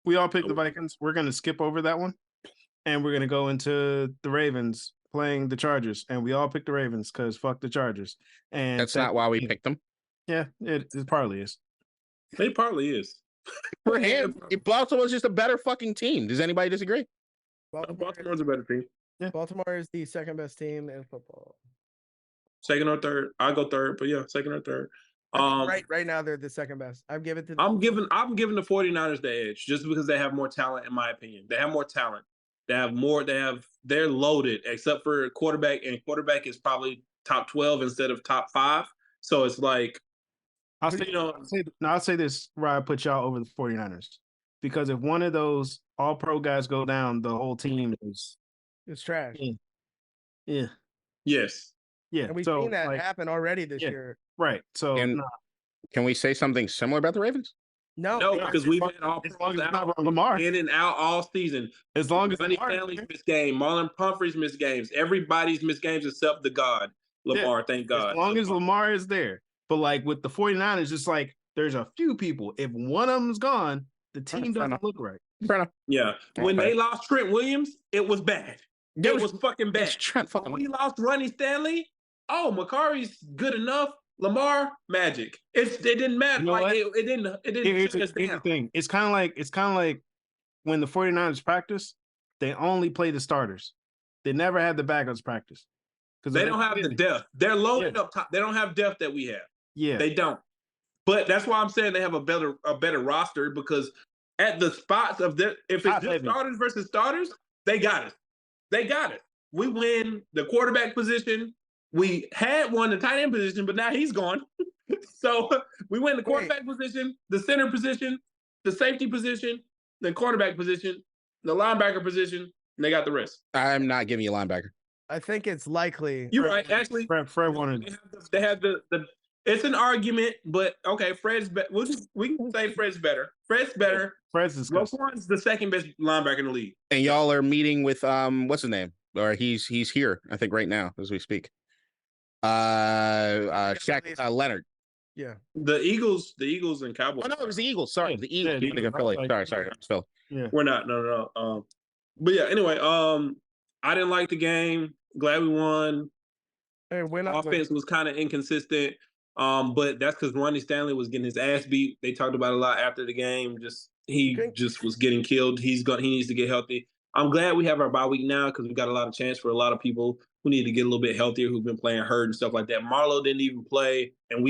We all picked the Vikings. We're gonna skip over that one, and we're gonna go into the Ravens playing the Chargers, and we all picked the Ravens because fuck the Chargers. And that's not why we picked them. Yeah, it partly is. It partly is. For him, Baltimore's just a better fucking team. Does anybody disagree? Baltimore's a better team. Yeah. Baltimore is the second best team in football. Second or third. I'll go third, but yeah, second or third. Right now they're the second best. I'm giving the 49ers the edge just because they have more talent, in my opinion. They have more talent. They're loaded, except for quarterback, and quarterback is probably top 12 instead of top 5. So it's like I'll say this, where I put y'all over the 49ers. Because if one of those all-pro guys go down, the whole team is trash. Yeah. Yes. Yeah. And we've seen that happen already this year. Right. So can we say something similar about the Ravens? No, because we've had all pros Lamar in and out all season. As long as Sonny Stanley's missed games, Marlon Humphrey's missed games. Everybody's missed games except the God, Lamar. Thank God. As long as Lamar is there. But like with the 49ers, just like there's a few people. If one of them's gone, the team doesn't look right. Yeah. When they lost Trent Williams, it was bad. It was fucking bad. When we lost Ronnie Stanley, Macari's good enough. Lamar, magic. It didn't matter. It didn't. Here's the thing. It's kind of like when the 49ers practice, they only play the starters. They never have the backups practice. Because they don't have the depth. They're loaded up top. They don't have depth that we have. Yeah. They don't. But that's why I'm saying they have a better roster, because at the spots of if it's just starters versus starters, they got it. They got it. We win the quarterback position. We had won the tight end position, but now he's gone. So we win the quarterback position, the center position, the safety position, the quarterback position, the linebacker position, and they got the rest. I'm not giving you a linebacker. I think it's likely. You're right. Actually, Fred wanted. They have the. It's an argument, but okay, Fred's better. We can say Fred's better. Fred's better. Fred's disgusting. Roquan's the second best linebacker in the league. And y'all are meeting with what's his name? Or he's here, I think, right now as we speak. Shaq Leonard. Yeah. The Eagles and Cowboys. Oh no, it was the Eagles. Sorry, the Eagles. Sorry. Phil. Yeah. We're not. No. But yeah. Anyway, I didn't like the game. Glad we won. Hey, offense was kind of inconsistent. But that's because Ronnie Stanley was getting his ass beat. They talked about it a lot after the game. He was getting killed. He needs to get healthy. I'm glad we have our bye week now because we got a lot of chance for a lot of people who need to get a little bit healthier, who've been playing hurt and stuff like that. Marlo didn't even play, and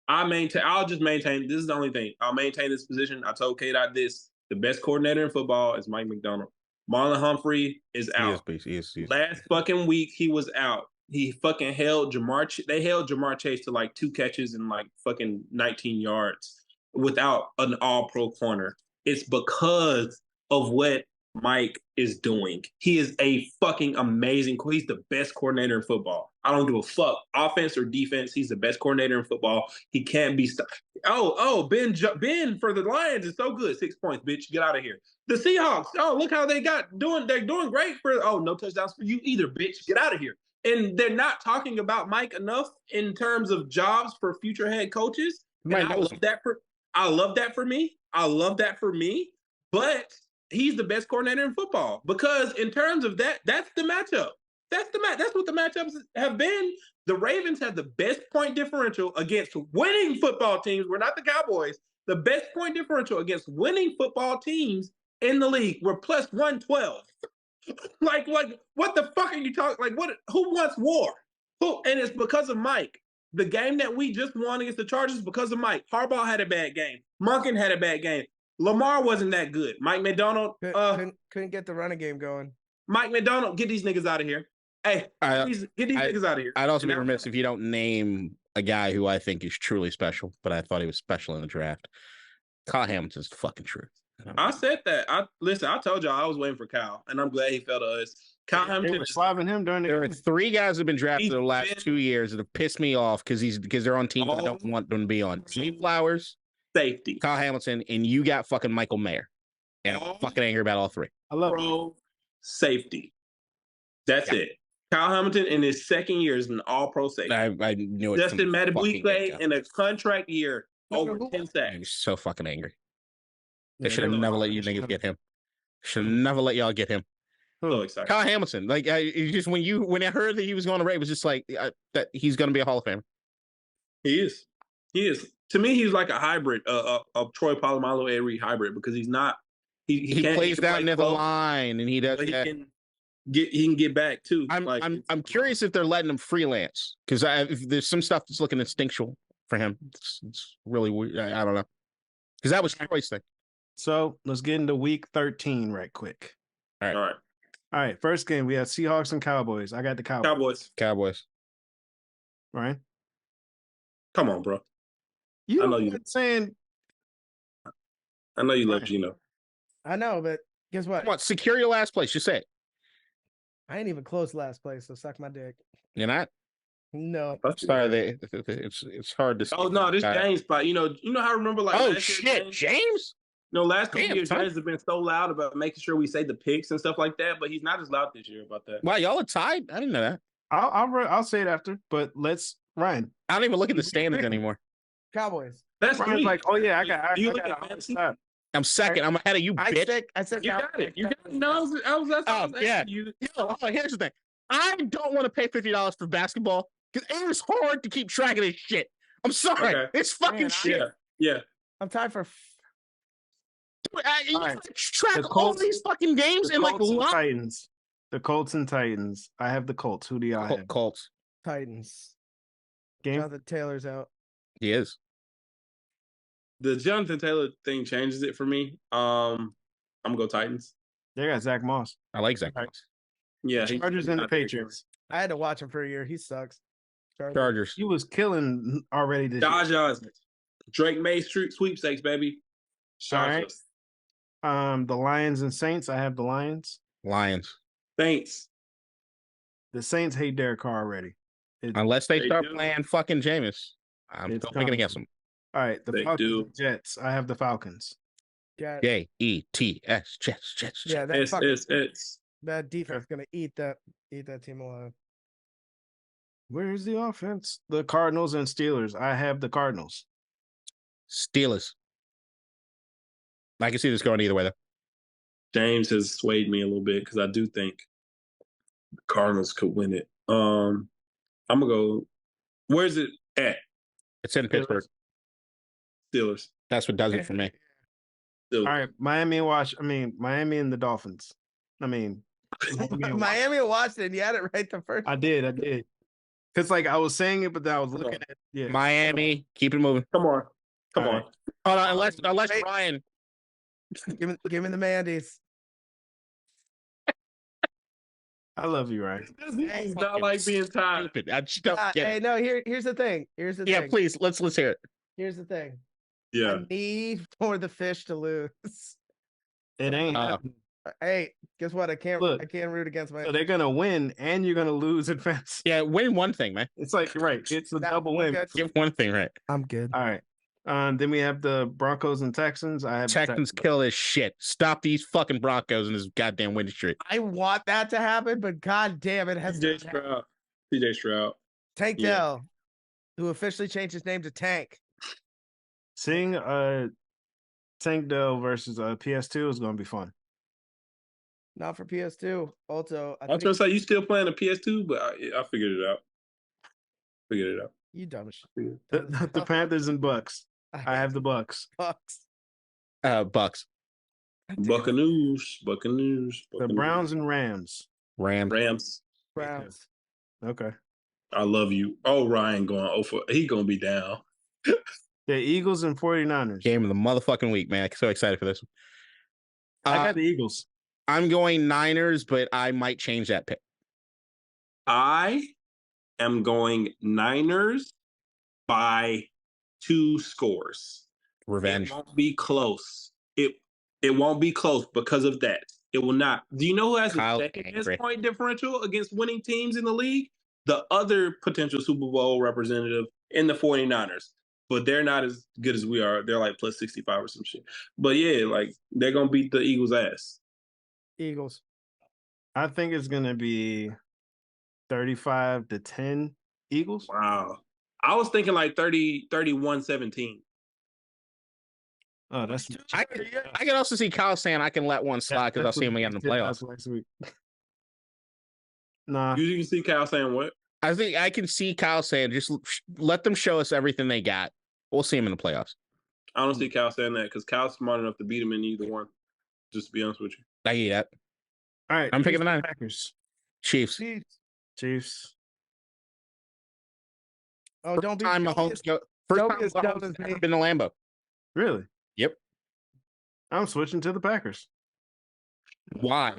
I'll just maintain. This is the only thing. I'll maintain this position. I told K-Dot this. The best coordinator in football is Mike McDonald. Marlon Humphrey is out. He is. Last fucking week, he was out. He fucking held Jamar. They held Jamar Chase to like 2 catches and like fucking 19 yards without an all-pro corner. It's because of what Mike is doing. He is a fucking amazing. He's the best coordinator in football. I don't give a fuck, offense or defense. He's the best coordinator in football. He can't be stopped. Ben for the Lions is so good. 6 points, bitch. Get out of here. The Seahawks. Oh, look how they're doing great for. Oh, no touchdowns for you either, bitch. Get out of here. And they're not talking about Mike enough in terms of jobs for future head coaches. And I love that for me. I love that for me. But he's the best coordinator in football because in terms of that, that's the matchup. That's what the matchups have been. The Ravens have the best point differential against winning football teams. We're not the Cowboys. The best point differential against winning football teams in the league. We're plus 112. Like, what the fuck are you talking? Like, what? Who wants war? Who? And it's because of Mike. The game that we just won against the Chargers because of Mike. Harbaugh had a bad game. Monken had a bad game. Lamar wasn't that good. Mike McDonald couldn't get the running game going. Mike McDonald, get these niggas out of here. Hey, get these niggas out of here. I'd also be remiss if you don't name a guy who I think is truly special, but I thought he was special in the draft. Kyle Hamilton's the fucking truth. I said that. I told y'all I was waiting for Kyle, and I'm glad he fell to us. Kyle Hamilton. They were slapping him during the There are 3 guys who have been drafted the last 2 years that have pissed me off because they're on teams I don't want them to be on. Steve Flowers, safety, Kyle Hamilton, and you got fucking Michael Mayer. And I'm fucking angry about all 3. I love safety. That's it. Kyle Hamilton in his second year is an all-pro safety. I knew it. Justin Madubuike in a contract year over 10 sacks. I'm so fucking angry. They should have never let you niggas get him. Should have never let y'all get him. So excited. Kyle Hamilton, like just when I heard that he was going to Ray, it was just like that he's going to be a Hall of Famer. He is. To me, he's like a hybrid, of Troy Polamalu, Ed Reed hybrid because he's not. He plays down near the line, and he does. He can get back too. I'm curious if they're letting him freelance because there's some stuff that's looking instinctual for him. It's really weird. I don't know because that was Troy's thing. So let's get into week 13 right quick. All right. First game, we have Seahawks and Cowboys. I got the Cowboys. Right? Come on, bro. I know you saying. I know you love Gino. I know, but guess what? Come on, secure your last place. Just say it. I ain't even close last place, so suck my dick. You're not? No. I'm sorry, it's hard to. Oh no, this James spot. You know how I remember like. Oh shit, James. No, last couple years, James has been so loud about making sure we say the picks and stuff like that, but he's not as loud this year about that. Wow, y'all are tied. I didn't know that. I'll say it after, but Ryan. I don't even look at the standings anymore. Cowboys. That's Ryan's like, oh yeah, I got. I'm second. I'm ahead of you, bitch. I said you got it. You got it. No, I was yeah. You. Here's the thing. I don't want to pay $50 for basketball because it is hard to keep track of this shit. I'm sorry. Okay. It's fucking shit. Yeah. I'm tied for. You track all these fucking games and like Titans. The Colts and Titans. I have the Colts. Who do y'all have? Colts. Titans. Game. Jonathan Taylor's out. He is. The Jonathan Taylor thing changes it for me. I'm gonna go Titans. They got Zach Moss. I like Zach Moss. Yeah, Chargers and the Patriots. I had to watch him for a year. He sucks. Chargers. He was killing already this year. Drake May sweepstakes, baby. Chargers. All right. The Lions and Saints. I have the Lions. Saints. The Saints hate Derek Carr already. Unless they start playing fucking Jameis. I'm still picking against them. All right. The Falcons and Jets. I have the Falcons. Jets. Jets. Yeah, that defense is gonna eat that team alive. Where's the offense? The Cardinals and Steelers. I have the Cardinals. Steelers. I can see this going either way though. James has swayed me a little bit because I do think the Cardinals could win it. I'm gonna go. Where's it at? It's in Pittsburgh. Steelers. That's what does it for me. Steelers. All right, Miami and the Dolphins. Miami and Washington. You had it right the first. I did. Because I was saying it, but then I was looking at Miami. Keep it moving. Come on. Hold on, unless Ryan. Give me the Mandies. I love you, Ryan. It's not like being tired. Stupid. I just don't get Hey, it. no, here's the thing. Here's the Yeah, thing. please, let's hear it. Here's the thing. Yeah. I need for the fish to lose. It ain't happening. Hey, guess what? I can't root against my. So they're gonna win, and you're gonna lose at fantasy. Yeah, win one thing, man. It's like right. It's a double win. Give one thing right. I'm good. All right. Then we have the Broncos and Texans. I have Texans kill this shit. Stop these fucking Broncos and this goddamn winning streak. I want that to happen, but god damn it has CJ Stroud. CJ Stroud. Tank Yeah. Dell, who officially changed his name to Tank. Seeing Tank Dell versus PS2 is gonna be fun. Not for PS2. Also, I was gonna say you still playing the PS2, but I figured it out. You dumb shit. The Panthers and Bucks. I have the Bucks. Bucks. Bucks. Buccaneers. The Browns and Rams. Rams. Browns. Okay. I love you. Oh, Ryan going over. He gonna be down. The Eagles and 49ers. Game of the motherfucking week, man. So excited for this. I got the Eagles. I'm going Niners, but I might change that pick. I am going Niners by 2 scores. Revenge. It won't be close. It won't be close because of that. It will not. Do you know who has the second point differential against winning teams in the league? The other potential Super Bowl representative in the 49ers. But they're not as good as we are. They're like plus 65 or some shit. But yeah, like they're gonna beat the Eagles' ass. Eagles. I think it's gonna be 35-10 Eagles. Wow. I was thinking like 31-17. Oh, that's I can also see Kyle saying I can let one slide because I'll see him again in the playoffs next week. Nah. You can see Kyle saying what? I think I can see Kyle saying just let them show us everything they got. We'll see him in the playoffs. I don't see Kyle saying that because Kyle's smart enough to beat him in either one. Just to be honest with you. I get that. All right. I'm picking the Niners. Packers. Chiefs. Chiefs. Oh, don't be Mahomes go. First time Mahomes has ever been to Lambeau. Really? Yep. I'm switching to the Packers. Why?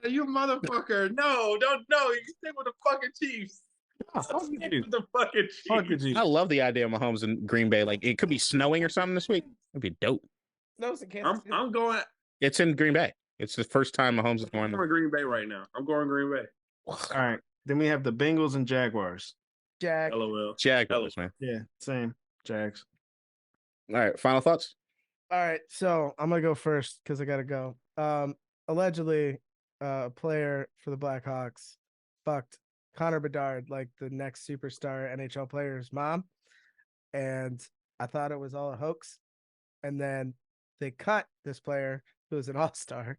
You motherfucker. No, you stick with the fucking Chiefs. Stick with the fucking Chiefs. I love the idea of Mahomes in Green Bay. Like it could be snowing or something this week. It'd be dope. No, it's in Kansas City. I'm going. It's in Green Bay. It's the first time Mahomes is going. I'm going Green Bay right now. I'm going Green Bay. All right. Then we have the Bengals and Jaguars. LOL. Jaguars, man. Yeah, same. Jags. All right. Final thoughts. All right, so I'm gonna go first because I gotta go. Allegedly, a player for the Blackhawks fucked Connor Bedard, like the next superstar NHL player's mom, and I thought it was all a hoax. And then they cut this player who was an all-star,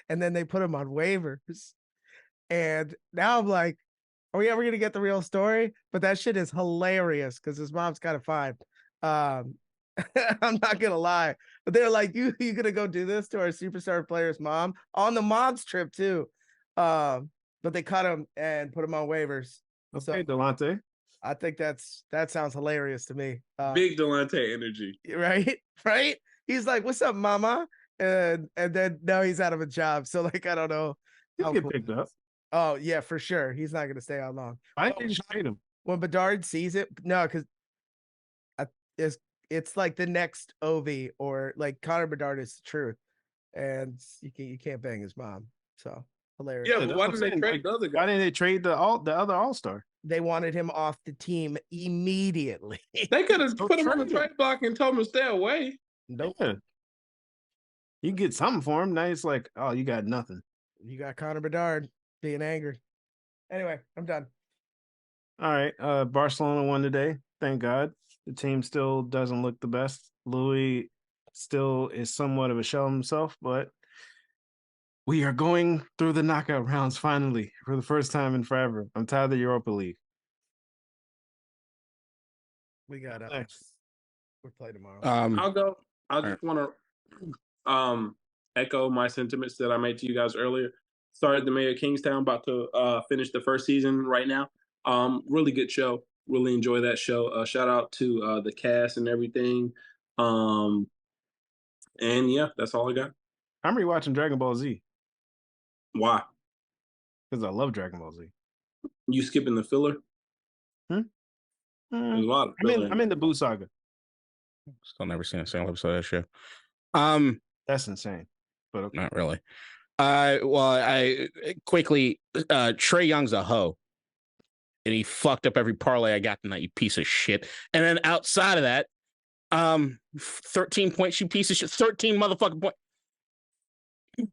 and then they put him on waivers. And now I'm like, are we ever gonna get the real story? But that shit is hilarious because his mom's kind of fine. I'm not gonna lie, but they're like, you gonna go do this to our superstar player's mom on the mom's trip too. But they cut him and put him on waivers. Okay, So Delonte. I think that sounds hilarious to me. Big Delonte energy, right? He's like, "What's up, mama?" And then now he's out of a job. So like, I don't know. He'll get picked up. Oh yeah, for sure. He's not gonna stay out long. I didn't just trade him. When Bedard sees it, no, because it's like the next Ovi or like Connor Bedard is the truth, and you can't bang his mom. So hilarious. Yeah, but why didn't they trade the other guy? Why didn't they trade the other all-star? They wanted him off the team immediately. They could have put him on the trade block and told him to stay away. Nope. Yeah. You get something for him. Now it's like, oh, you got nothing. You got Connor Bedard being angry. Anyway, I'm done. All right. Barcelona won today. Thank God. The team still doesn't look the best. Louis still is somewhat of a shell of himself, but we are going through the knockout rounds finally for the first time in forever. I'm tired of the Europa League. We got we'll play tomorrow. I'll go. I just want to echo my sentiments that I made to you guys earlier. Started the Mayor of Kingstown, about to finish the first season right now. Really good show. Really enjoy that show. Shout out to the cast and everything. And yeah, that's all I got. I'm rewatching Dragon Ball Z. Why? Because I love Dragon Ball Z. You skipping the filler? There's a lot of filler. I'm in the Buu saga. Still never seen a single episode of that show. That's insane. But okay. Not really. Well, I quickly, Trey Young's a hoe. And he fucked up every parlay I got tonight, you piece of shit. And then outside of that, 13 points, you piece of shit. 13 motherfucking points.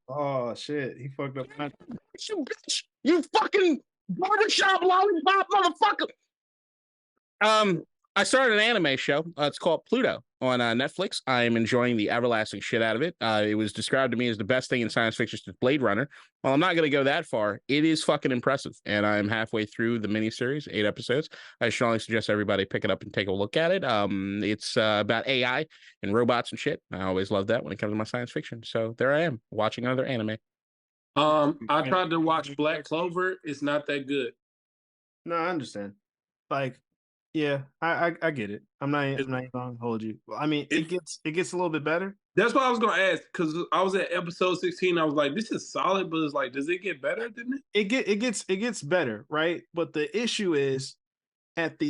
Oh shit, he fucked up. You bitch, you fucking barbershop lollipop motherfucker. I started an anime show. It's called Pluto on Netflix. I am enjoying the everlasting shit out of it. It was described to me as the best thing in science fiction since Blade Runner. Well, I'm not going to go that far. It is fucking impressive, and I'm halfway through the miniseries, 8 episodes. I strongly suggest everybody pick it up and take a look at it. It's about AI and robots and shit. I always love that when it comes to my science fiction. So there I am, watching another anime. I tried to watch Black Clover. It's not that good. No, I understand. Like, yeah, I get it. I'm not even gonna hold you. I mean, it gets a little bit better. That's what I was gonna ask, because I was at episode 16. I was like, this is solid, but it's like, does it get better than it? It gets better, right? But the issue is it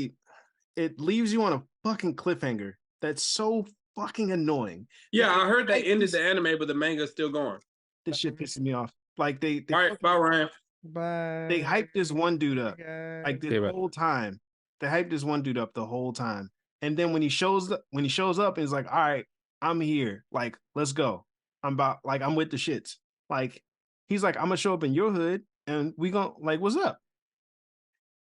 leaves you on a fucking cliffhanger that's so fucking annoying. Yeah, I heard they ended the anime, but the manga's still going. This shit pisses me off. Like they all right, bye Ryan. Bye. They hyped this one dude up like the whole time. They hyped this one dude up the whole time. And then when he shows up and he's like, all right, I'm here. Like, let's go. I'm with the shits. Like, he's like, I'm gonna show up in your hood and we gonna, like, what's up?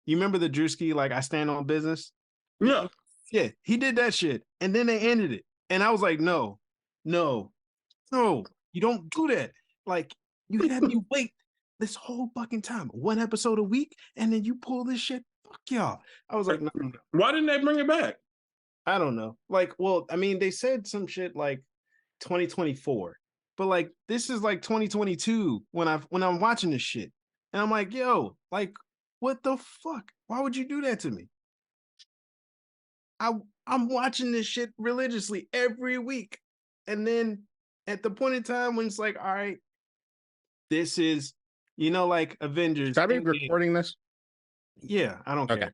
You remember the Drewski, like, I stand on business? Yeah. Yeah, he did that shit. And then they ended it. And I was like, no, you don't do that. Like, you had me wait this whole fucking time, 1 episode a week, and then you pull this shit. Fuck y'all. I was like, no. Why didn't they bring it back? I don't know. Like, well, I mean, they said some shit like 2024, but like this is like 2022 when I'm watching this shit, and I'm like, yo, like, what the fuck? Why would you do that to me? I'm watching this shit religiously every week, and then at the point in time when it's like, all right, this is, like Avengers. Should I be recording this? Yeah, I don't care.